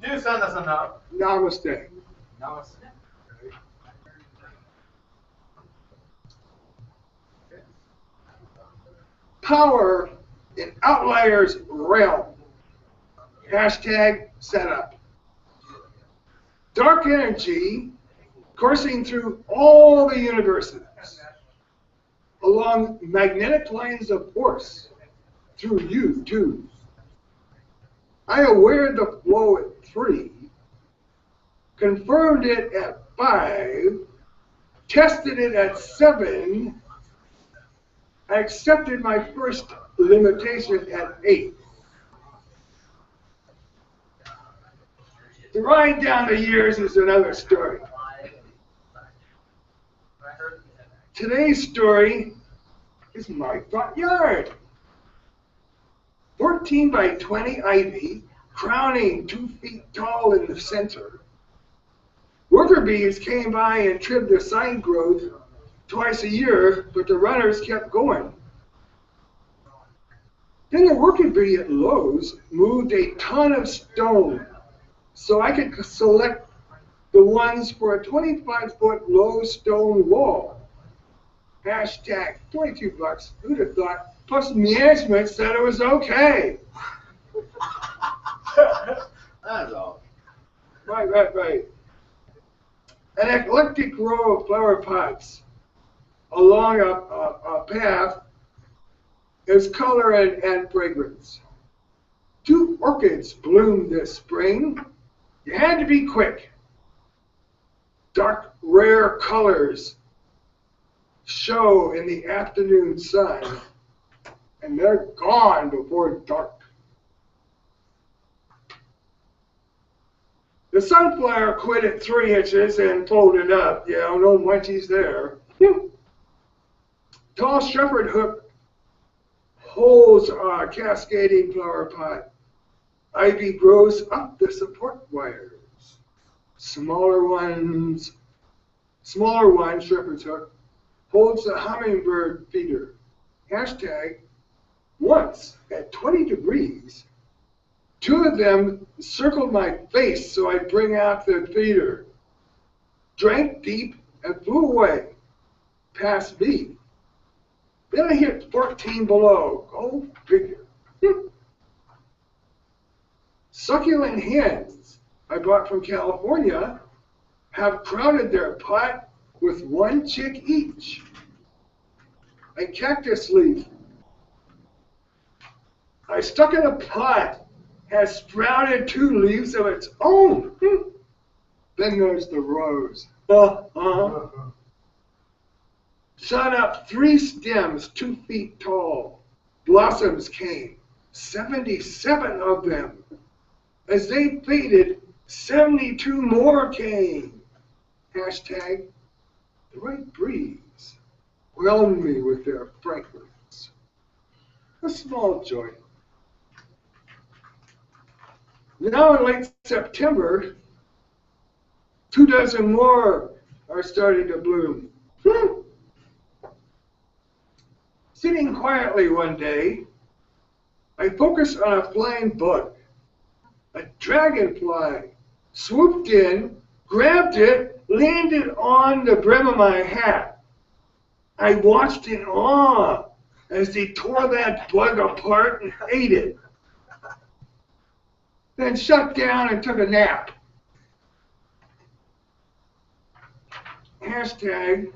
Do send us a note. Namaste. Namaste. Power in Outliers realm. Hashtag setup. Dark energy coursing through all the universes along magnetic lines of force through you too. I awared the flow at 3, confirmed it at 5, tested it at 7, I accepted my first limitation at 8. The ride down the years is another story. Today's story is my front yard. 14 by 20 ivy, crowning 2 feet tall in the center. Worker bees came by and trimmed the side growth twice a year, but the runners kept going. Then the worker bee at Lowe's moved a ton of stone, so I could select the ones for a 25-foot low stone wall. Hashtag 22 bucks. Who'd have thought? Plus management said it was okay. That's all. Right. An eclectic row of flower pots along a path is color and fragrance. 2 orchids bloomed this spring. You had to be quick. Dark, rare colors show in the afternoon sun, and they're gone before dark. The sunflower quit at 3 inches and folded up. No munchies there. Tall shepherd hook holds a cascading flower pot. Ivy grows up the support wires. Smaller one, shepherd's hook, holds a hummingbird feeder. Hashtag once at 20 degrees. 2 of them circled my face so I'd bring out the feeder. Drank deep and flew away past me. Then I hit 14 below. Go figure. Succulent hens I bought from California have crowded their pot with 1 chick each. A cactus leaf I stuck in a pot has sprouted 2 leaves of its own. Then there's the rose. Shot up 3 stems 2 feet tall. Blossoms came, 77 of them. As they faded, 72 more came. Hashtag the right breeze whelmed me with their fragrance. A small joy. Now in late September, 2 dozen more are starting to bloom. Sitting quietly one day, I focused on a flying bug. A dragonfly swooped in, grabbed it, landed on the brim of my hat. I watched in awe as he tore that bug apart and ate it. Then shut down and took a nap. Hashtag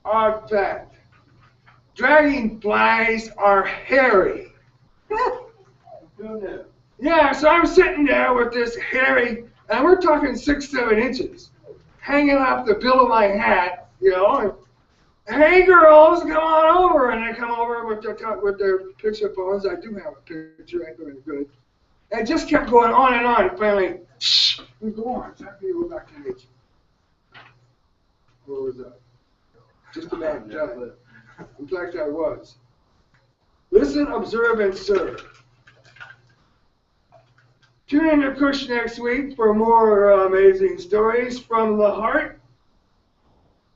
odd fact. Dragonflies are hairy. Who knew? Yeah, so I'm sitting there with this hairy, and we're talking 6-7 inches, hanging off the bill of my hat, and hey girls, come on over, and they come over with their picture phones. I do have a picture, I think it's good. And it just kept going on and on. Finally, shh, go on. It's time for you to go back to nature. What was that? Just about done. In fact, I was. Listen, observe, and serve. Tune in to Cush next week for more amazing stories from the heart.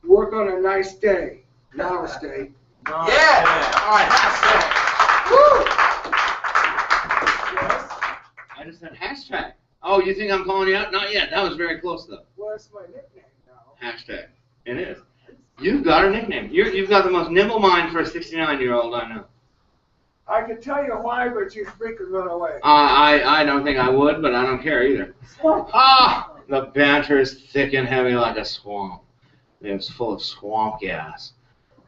Work on a nice day. Namaste. Yeah! All right, hashtag. Woo! Yes? I just said hashtag. Oh, you think I'm calling you out? Not yet. That was very close, though. Well, that's my nickname now. Hashtag. It is. You've got a nickname. You've got the most nimble mind for a 69-year-old I know. I can tell you why, but you freaking run away. I don't think I would, but I don't care either. The banter is thick and heavy like a swamp. It was full of swamp gas.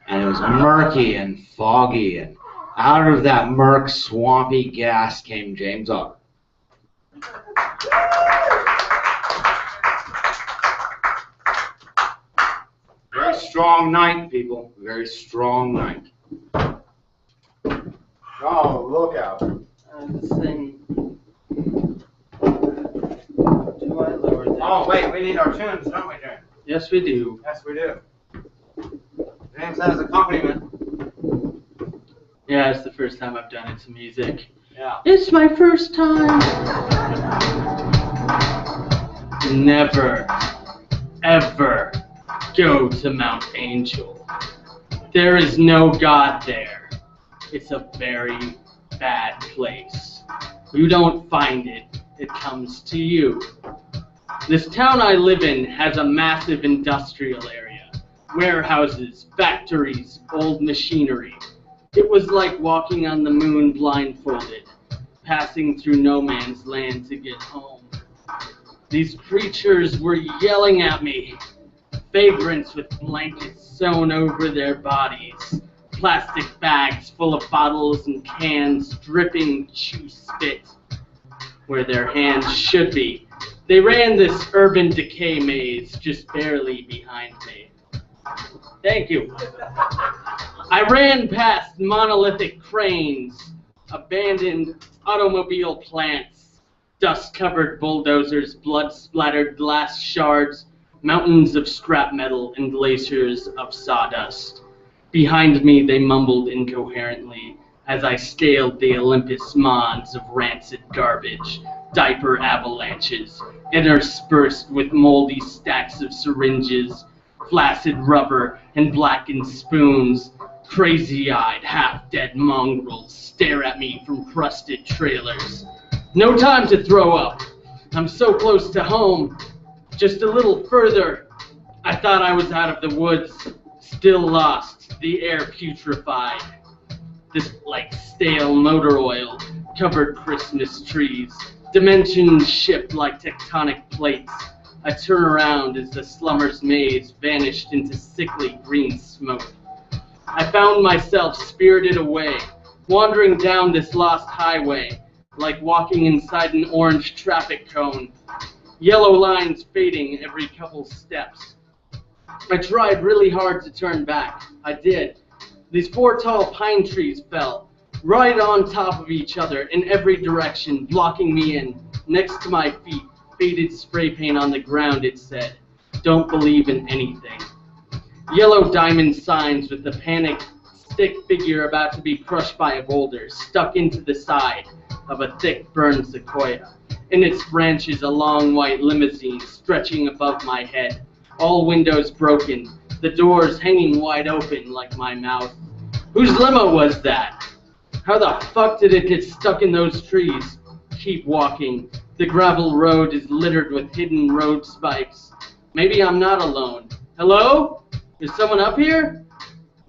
And it was murky and foggy, and out of that murk, swampy gas came James Otter. Very strong night, people. Very strong night. Oh, look out. This thing. Do I lower that? Oh, wait, we need our tunes, don't we, James? Yes, we do. Yes, we do. James has accompaniment. Yeah, it's the first time I've done it to music. Yeah. It's my first time. Never, ever go to Mount Angel. There is no God there. It's a very bad place. You don't find it, it comes to you. This town I live in has a massive industrial area. Warehouses, factories, old machinery. It was like walking on the moon blindfolded, passing through no man's land to get home. These creatures were yelling at me. Vagrants with blankets sewn over their bodies. Plastic bags full of bottles and cans dripping chew spit where their hands should be. They ran this urban decay maze just barely behind me. Thank you. I ran past monolithic cranes, abandoned automobile plants, dust-covered bulldozers, blood-splattered glass shards, mountains of scrap metal, and glaciers of sawdust. Behind me, they mumbled incoherently as I scaled the Olympus Mons of rancid garbage, diaper avalanches, interspersed with moldy stacks of syringes, flaccid rubber, and blackened spoons. Crazy-eyed, half-dead mongrels stare at me from crusted trailers. No time to throw up. I'm so close to home. Just a little further. I thought I was out of the woods. Still lost. The air putrefied. This like stale motor oil covered Christmas trees. Dimensions shift like tectonic plates. I turn around as the slumber's maze vanished into sickly green smoke. I found myself spirited away, wandering down this lost highway, like walking inside an orange traffic cone. Yellow lines fading every couple steps. I tried really hard to turn back. I did. These 4 tall pine trees fell, right on top of each other in every direction, blocking me in. Next to my feet, faded spray paint on the ground, it said, "Don't believe in anything." Yellow diamond signs with the panicked stick figure about to be crushed by a boulder, stuck into the side of a thick burned sequoia. In its branches, a long white limousine stretching above my head, all windows broken, the doors hanging wide open like my mouth. Whose limo was that? How the fuck did it get stuck in those trees? Keep walking. The gravel road is littered with hidden road spikes. Maybe I'm not alone. Hello? Is someone up here?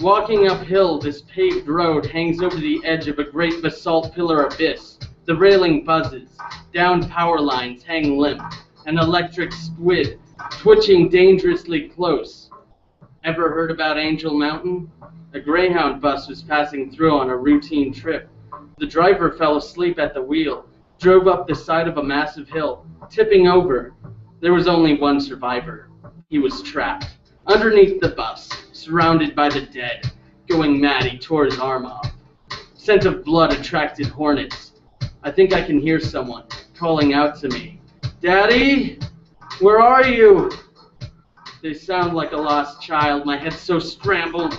Walking uphill, this paved road hangs over the edge of a great basalt pillar abyss. The railing buzzes. Down power lines hang limp. An electric squid twitching dangerously close. Ever heard about Angel Mountain? A Greyhound bus was passing through on a routine trip. The driver fell asleep at the wheel, drove up the side of a massive hill, tipping over. There was only one survivor. He was trapped. Underneath the bus, surrounded by the dead, going mad, he tore his arm off. Scent of blood attracted hornets. I think I can hear someone calling out to me. "Daddy, where are you?" They sound like a lost child. My head's so scrambled.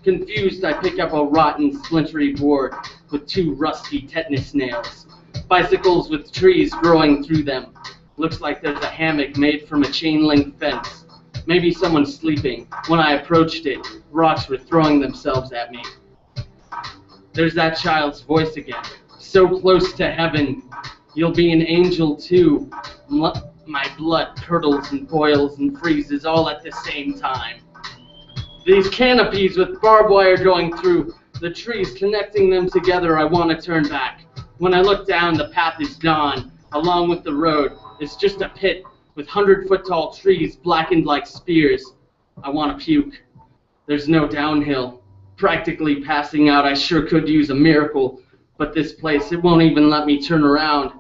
Confused, I pick up a rotten, splintery board with 2 rusty tetanus nails. Bicycles with trees growing through them. Looks like there's a hammock made from a chain-link fence. Maybe someone's sleeping. When I approached it, rocks were throwing themselves at me. There's that child's voice again. So close to heaven. You'll be an angel too. My blood curdles and boils and freezes all at the same time. These canopies with barbed wire going through, the trees connecting them together, I want to turn back. When I look down, the path is gone. Along with the road, it's just a pit with 100-foot-tall trees blackened like spears. I want to puke. There's no downhill. Practically passing out, I sure could use a miracle. But this place, it won't even let me turn around.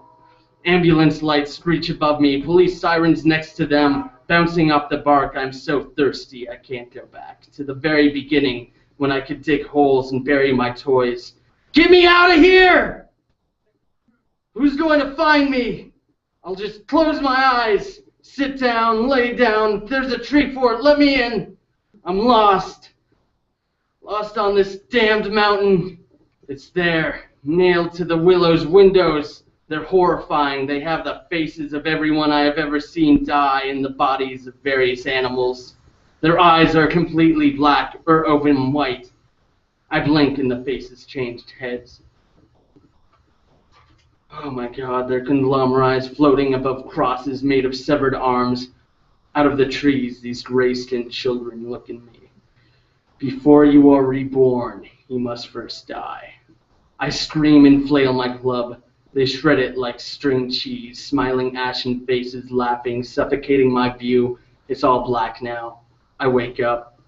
Ambulance lights screech above me, police sirens next to them, bouncing off the bark. I'm so thirsty I can't go back to the very beginning when I could dig holes and bury my toys. Get me out of here! Who's going to find me? I'll just close my eyes, sit down, lay down. There's a tree fort, let me in. I'm lost. Lost on this damned mountain. It's there, nailed to the willow's windows. They're horrifying. They have the faces of everyone I have ever seen die in the bodies of various animals. Their eyes are completely black or open white. I blink and the faces changed heads. Oh my God, they're conglomerates floating above crosses made of severed arms. Out of the trees, these gray-skinned children look at me. Before you are reborn, you must first die. I scream and flail my club. They shred it like string cheese, smiling ashen faces laughing, suffocating my view. It's all black now. I wake up,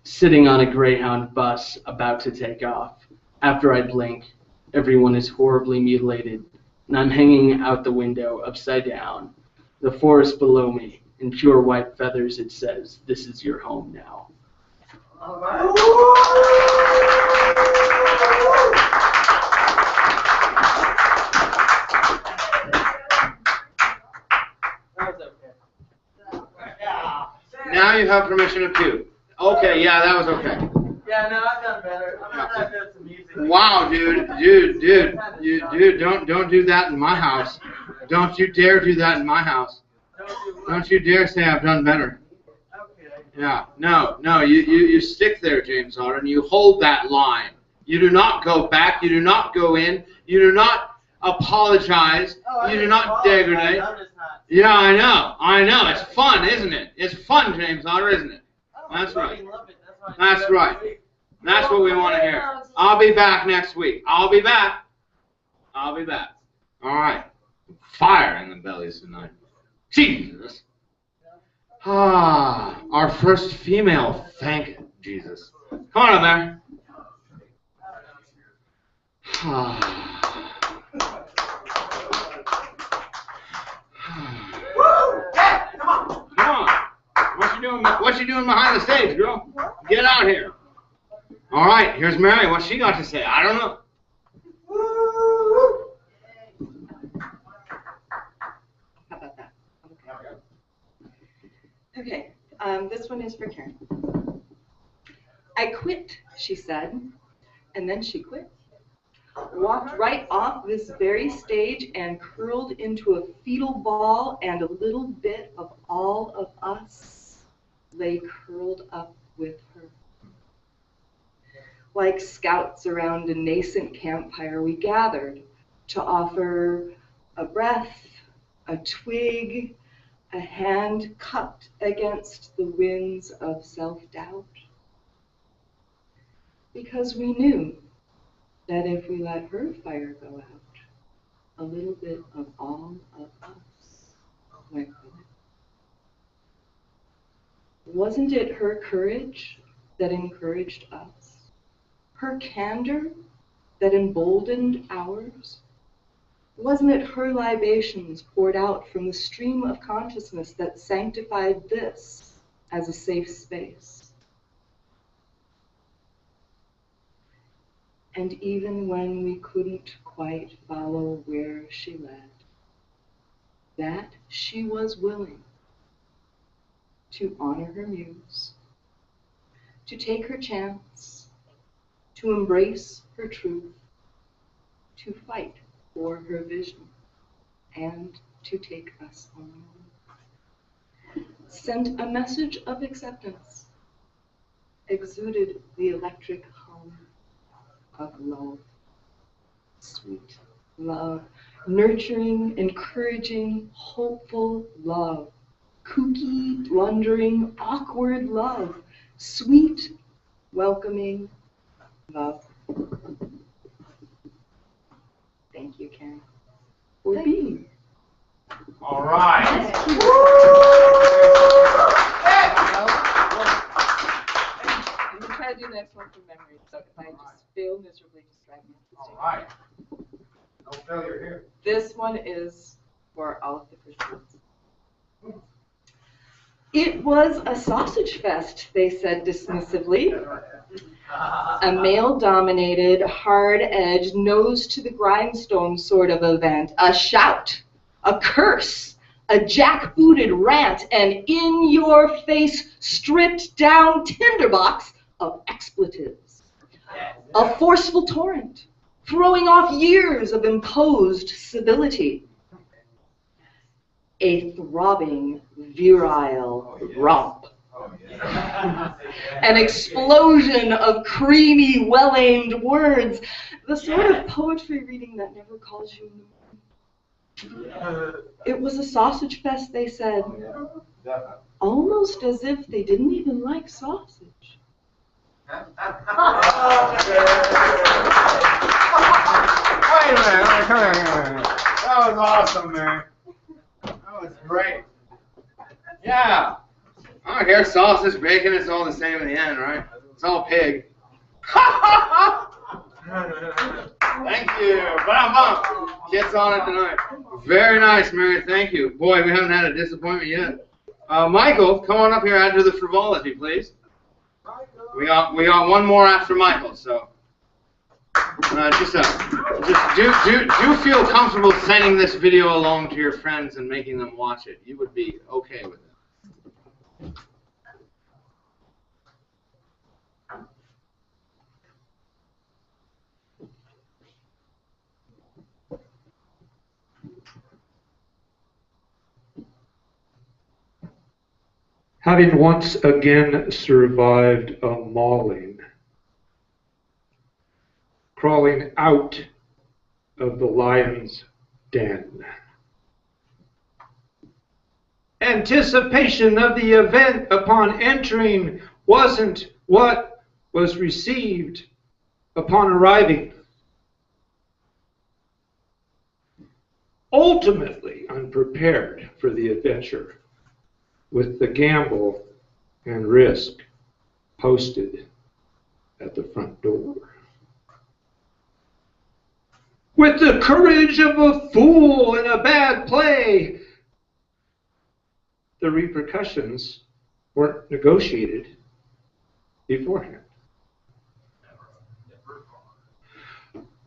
sitting on a Greyhound bus, about to take off. After I blink, everyone is horribly mutilated, and I'm hanging out the window, upside down. The forest below me, in pure white feathers, it says, "This is your home now." All right. Now you have permission to puke. Okay, yeah, that was okay. Yeah, no, I've done better. I'm not that good at some music. Wow, dude, don't do that in my house. Don't you dare do that in my house. Don't you dare say I've done better. Yeah, no, you stick there, James Harden. You hold that line. You do not go back. You do not go in. You do not apologize. You do not degrade. Yeah, I know. It's fun, isn't it? It's fun, James Harden, isn't it? That's right. That's right. That's what we want to hear. I'll be back next week. I'll be back. All right. Fire in the bellies tonight. Jesus. Our first female. Thank Jesus. Come on up there. Come on. What you doing behind the stage, girl? Get out here. All right, here's Mary. What's she got to say? I don't know. How about that? Okay, this one is for Karen. I quit, she said, and then she quit. Walked right off this very stage and curled into a fetal ball, and a little bit of all of us lay curled up with her. Like scouts around a nascent campfire, we gathered to offer a breath, a twig, a hand cupped against the winds of self-doubt. Because we knew that if we let her fire go out, a little bit of all of us went with it. Wasn't it her courage that encouraged us? Her candor that emboldened ours? Wasn't it her libations poured out from the stream of consciousness that sanctified this as a safe space? And even when we couldn't quite follow where she led, that she was willing to honor her muse, to take her chance, to embrace her truth, to fight for her vision, and to take us on. Sent a message of acceptance, exuded the electric hum of love, sweet love, nurturing, encouraging, hopeful love, kooky, blundering, awkward love, sweet, welcoming love. Thank you, Karen, for being. All right. I'm going to try to do the next one from memory, so if I just fail miserably, just drive me. All right. No failure here. This one is for all of the Christians. It was a sausage fest, they said dismissively. A male-dominated, hard-edged, nose-to-the-grindstone sort of event. A shout, a curse, a jackbooted rant, an in-your-face, stripped-down tinderbox of expletives. A forceful torrent, throwing off years of imposed civility. A throbbing, virile romp. An explosion of creamy, well-aimed words, the sort of poetry reading that never calls you It was a sausage fest, they said. Almost as if they didn't even like sausage. Wait a minute, come here. That was awesome, man. That was great. Yeah. I don't care, sausage, bacon, it's all the same in the end, right? It's all pig. Thank you. Bam, Kit's on it tonight. Very nice, Mary. Thank you. Boy, we haven't had a disappointment yet. Michael, come on up here after the frivolity, please. We got one more after Michael, so just do feel comfortable sending this video along to your friends and making them watch it. You would be okay with it. Having once again survived a mauling, crawling out of the lion's den. Anticipation of the event upon entering wasn't what was received upon arriving. Ultimately unprepared for the adventure, with the gamble and risk posted at the front door. With the courage of a fool in a bad play, the repercussions weren't negotiated beforehand.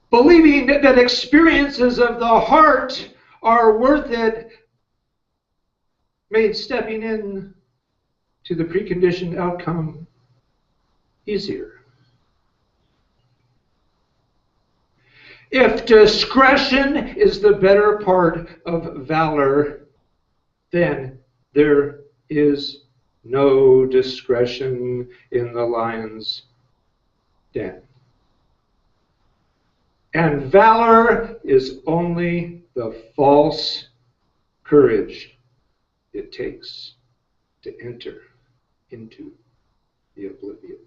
Believing that experiences of the heart are worth it made stepping in to the preconditioned outcome easier. If discretion is the better part of valor, then there is no discretion in the lion's den. And valor is only the false courage it takes to enter into the oblivion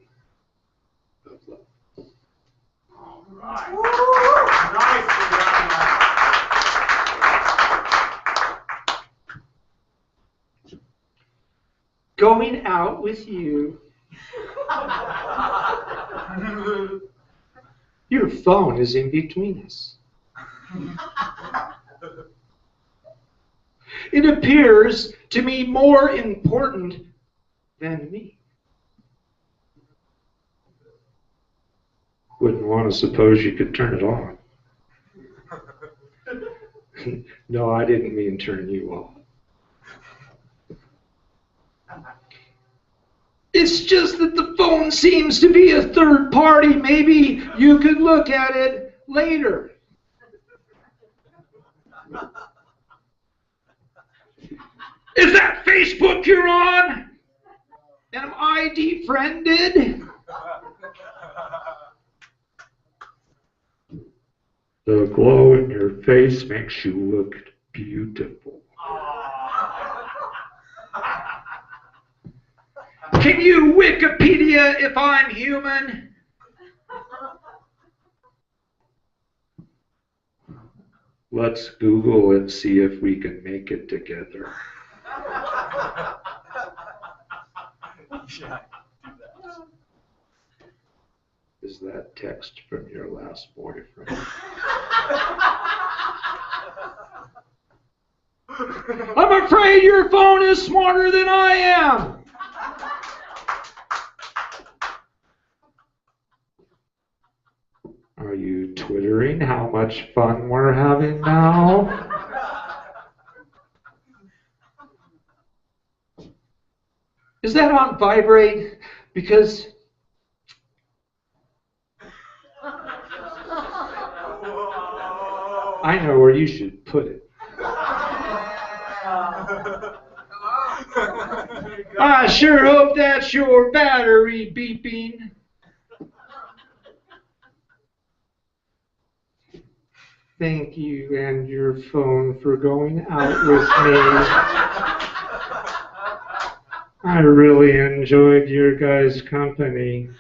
of love. All right. Nice. Going out with you. Your phone is in between us. It appears to me more important than me. Wouldn't want to suppose you could turn it on. No, I didn't mean turn you off. It's just that the phone seems to be a third party. Maybe you could look at it later. Is that Facebook you're on? Am I defriended? The glow in your face makes you look beautiful. Can you Wikipedia if I'm human? Let's Google and see if we can make it together. Is that text from your last boyfriend? I'm afraid your phone is smarter than I am. Are you twittering how much fun we're having now? Is that on vibrate? Because I know where you should put it. I sure hope that's your battery beeping. thank you and your phone for going out with me. I really enjoyed your guys' company.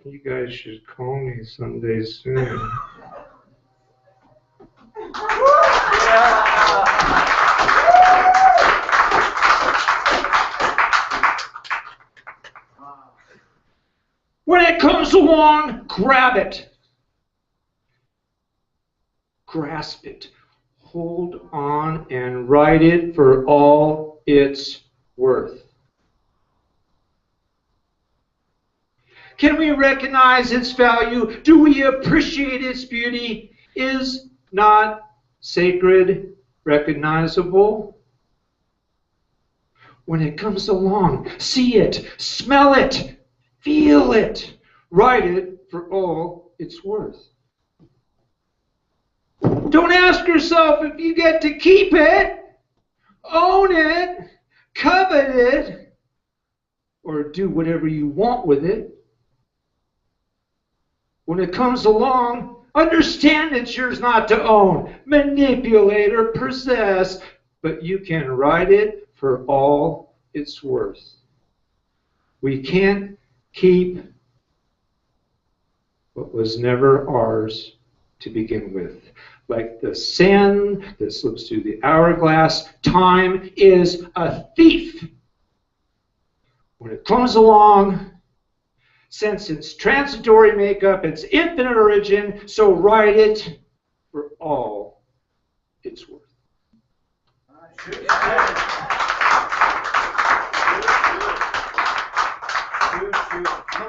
You guys should call me someday soon. When it comes along, grab it. Grasp it. Hold on and ride it for all it's worth. Can we recognize its value? Do we appreciate its beauty? Is not sacred recognizable? When it comes along, see it, smell it, feel it, ride it for all it's worth. Don't ask yourself if you get to keep it, own it, covet it, or do whatever you want with it. When it comes along, understand it's yours not to own, manipulate, or possess, but you can ride it for all it's worth. We can't keep what was never ours to begin with. Like the sand that slips through the hourglass, time is a thief. When it comes along, since its transitory makeup, its infinite origin, so ride it for all it's worth. Look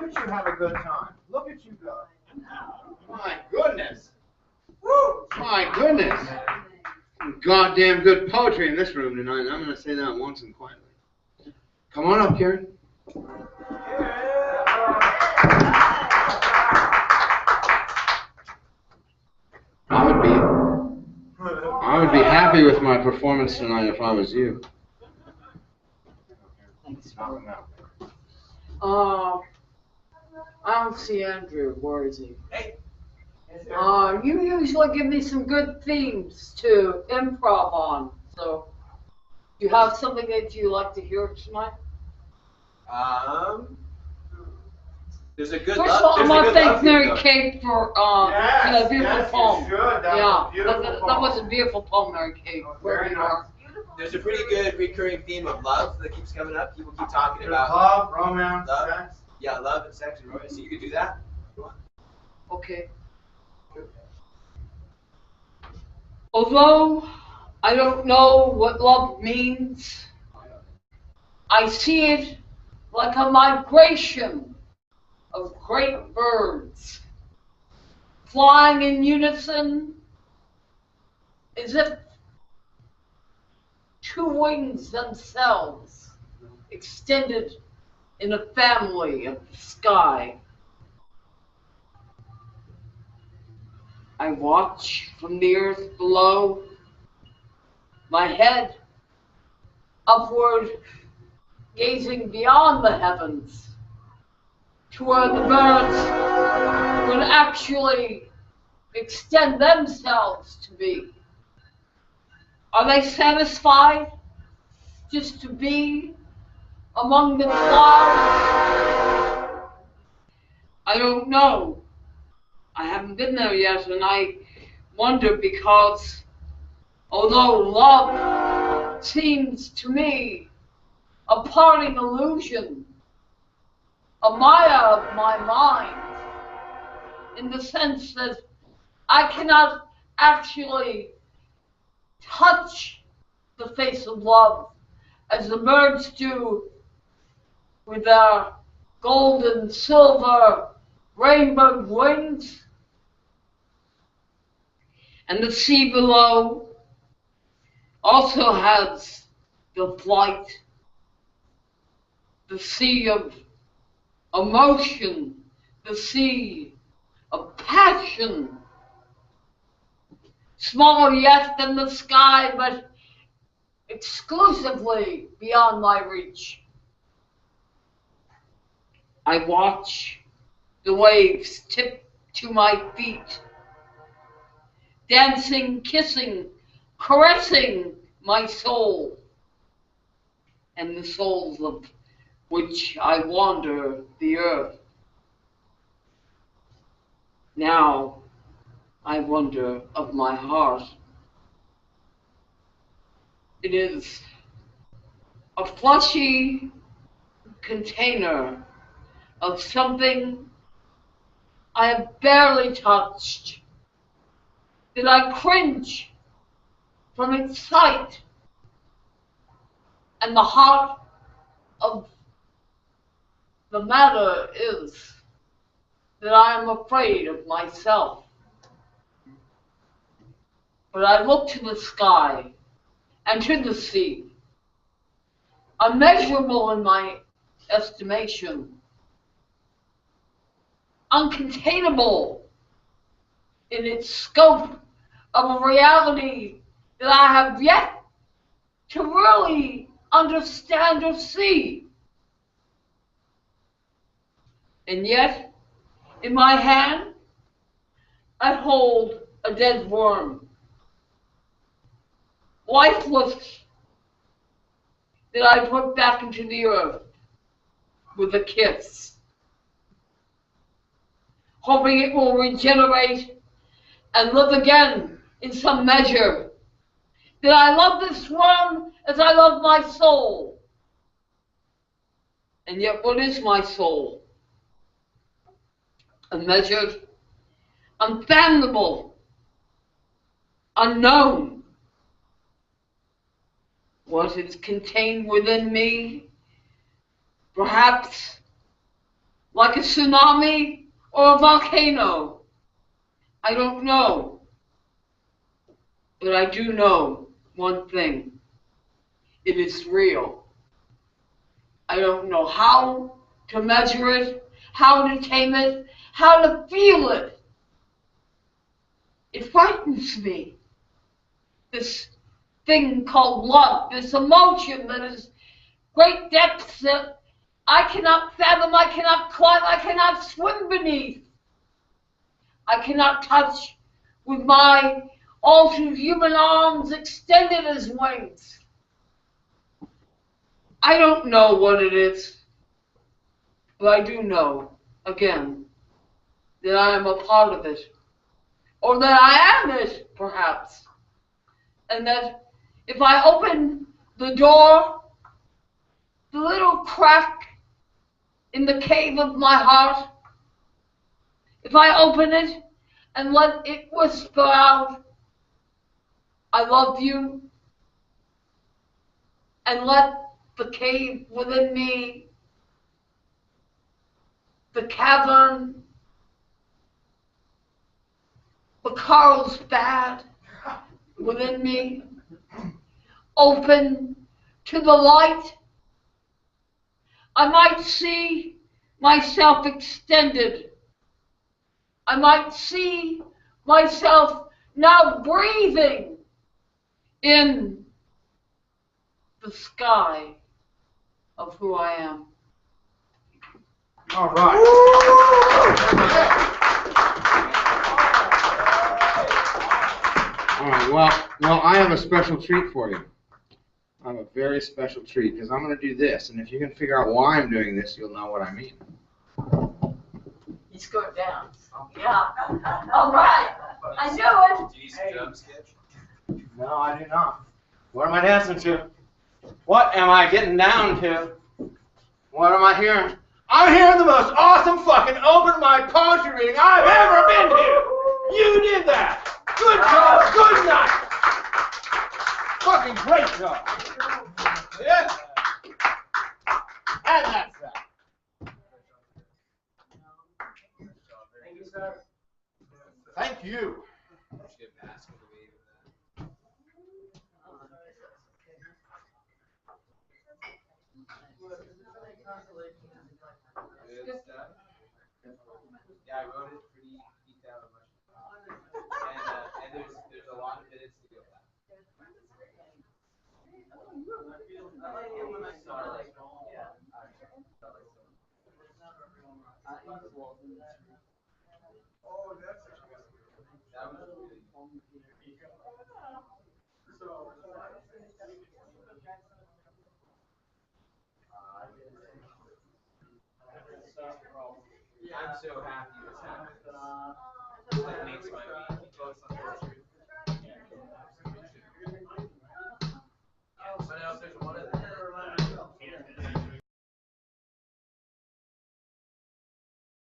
at you have a good time. Look at you go. My goodness. Woo! My goodness. Goddamn good poetry in this room tonight. I'm going to say that once and quietly. Come on up, Karen. I would be happy with my performance tonight if I was you. I don't see Andrew. Where is he? You usually give me some good themes to improv on. So, do you have something that you like to hear tonight? There's a good. First of all, I want to thank Mary Kate for the beautiful poem. That was a beautiful poem, Mary Kate. Where you are. There's a pretty good recurring theme of love that keeps coming up. People keep talking about love, romance, sex. Yeah, love and sex and romance. So you could do that. Okay. Although I don't know what love means, I see it like a migration of great birds flying in unison as if two wings themselves extended in a family of the sky. I watch from the earth below, my head upward, gazing beyond the heavens to where the birds would actually extend themselves to me. Are they satisfied just to be among the clouds? I don't know. I haven't been there yet, and I wonder because although love seems to me a parting illusion, a maya of my mind, in the sense that I cannot actually touch the face of love as the birds do with their gold and silver rainbow wings. And the sea below also has the flight, the sea of emotion, the sea of passion, smaller yet than the sky, but exclusively beyond my reach. I watch the waves tip to my feet dancing, kissing, caressing my soul, and the souls of which I wander the earth. Now I wonder of my heart. It is a fleshy container of something I have barely touched, that I cringe from its sight, and the heart of the matter is that I am afraid of myself. But I look to the sky and to the sea, immeasurable in my estimation, uncontainable in its scope of a reality that I have yet to really understand or see. And yet, in my hand, I hold a dead worm, lifeless, that I put back into the earth with a kiss, hoping it will regenerate and live again in some measure. That I love this worm as I love my soul. And yet, what is my soul? Unmeasured, unfathomable, unknown. What is contained within me? Perhaps like a tsunami or a volcano. I don't know. But I do know one thing. It is real. I don't know how to measure it, how to tame it, how to feel it. It frightens me. This thing called love, this emotion that is great depths that I cannot fathom, I cannot climb, I cannot swim beneath. I cannot touch with my all too human arms extended as wings. I don't know what it is, but I do know, again, that I am a part of it, or that I am it, perhaps, and that if I open the door, the little crack in the cave of my heart, if I open it and let it whisper out, I love you, and let the cave within me, the cavern, the Carlsbad within me, open to the light, I might see myself extended. I might see myself now breathing in the sky of who I am. All right. All right. Well, I have a special treat for you. I have a very special treat because I'm going to do this, and if you can figure out why I'm doing this, you'll know what I mean. He's going down. Yeah. All right. I knew it. Do you see drum sketch? No, I do not. What am I dancing to? What am I getting down to? What am I hearing? I'm hearing the most awesome fucking open mic poetry reading I've ever been to. You did that. Good job. Good night. Fucking great job. Yeah. And that's that. Thank you, sir. Thank you. Yeah, I wrote it pretty detailed. And there's a lot of minutes to go back. I like it when I saw like, yeah. Oh, that's that was really I'm so happy this happened. It makes my week.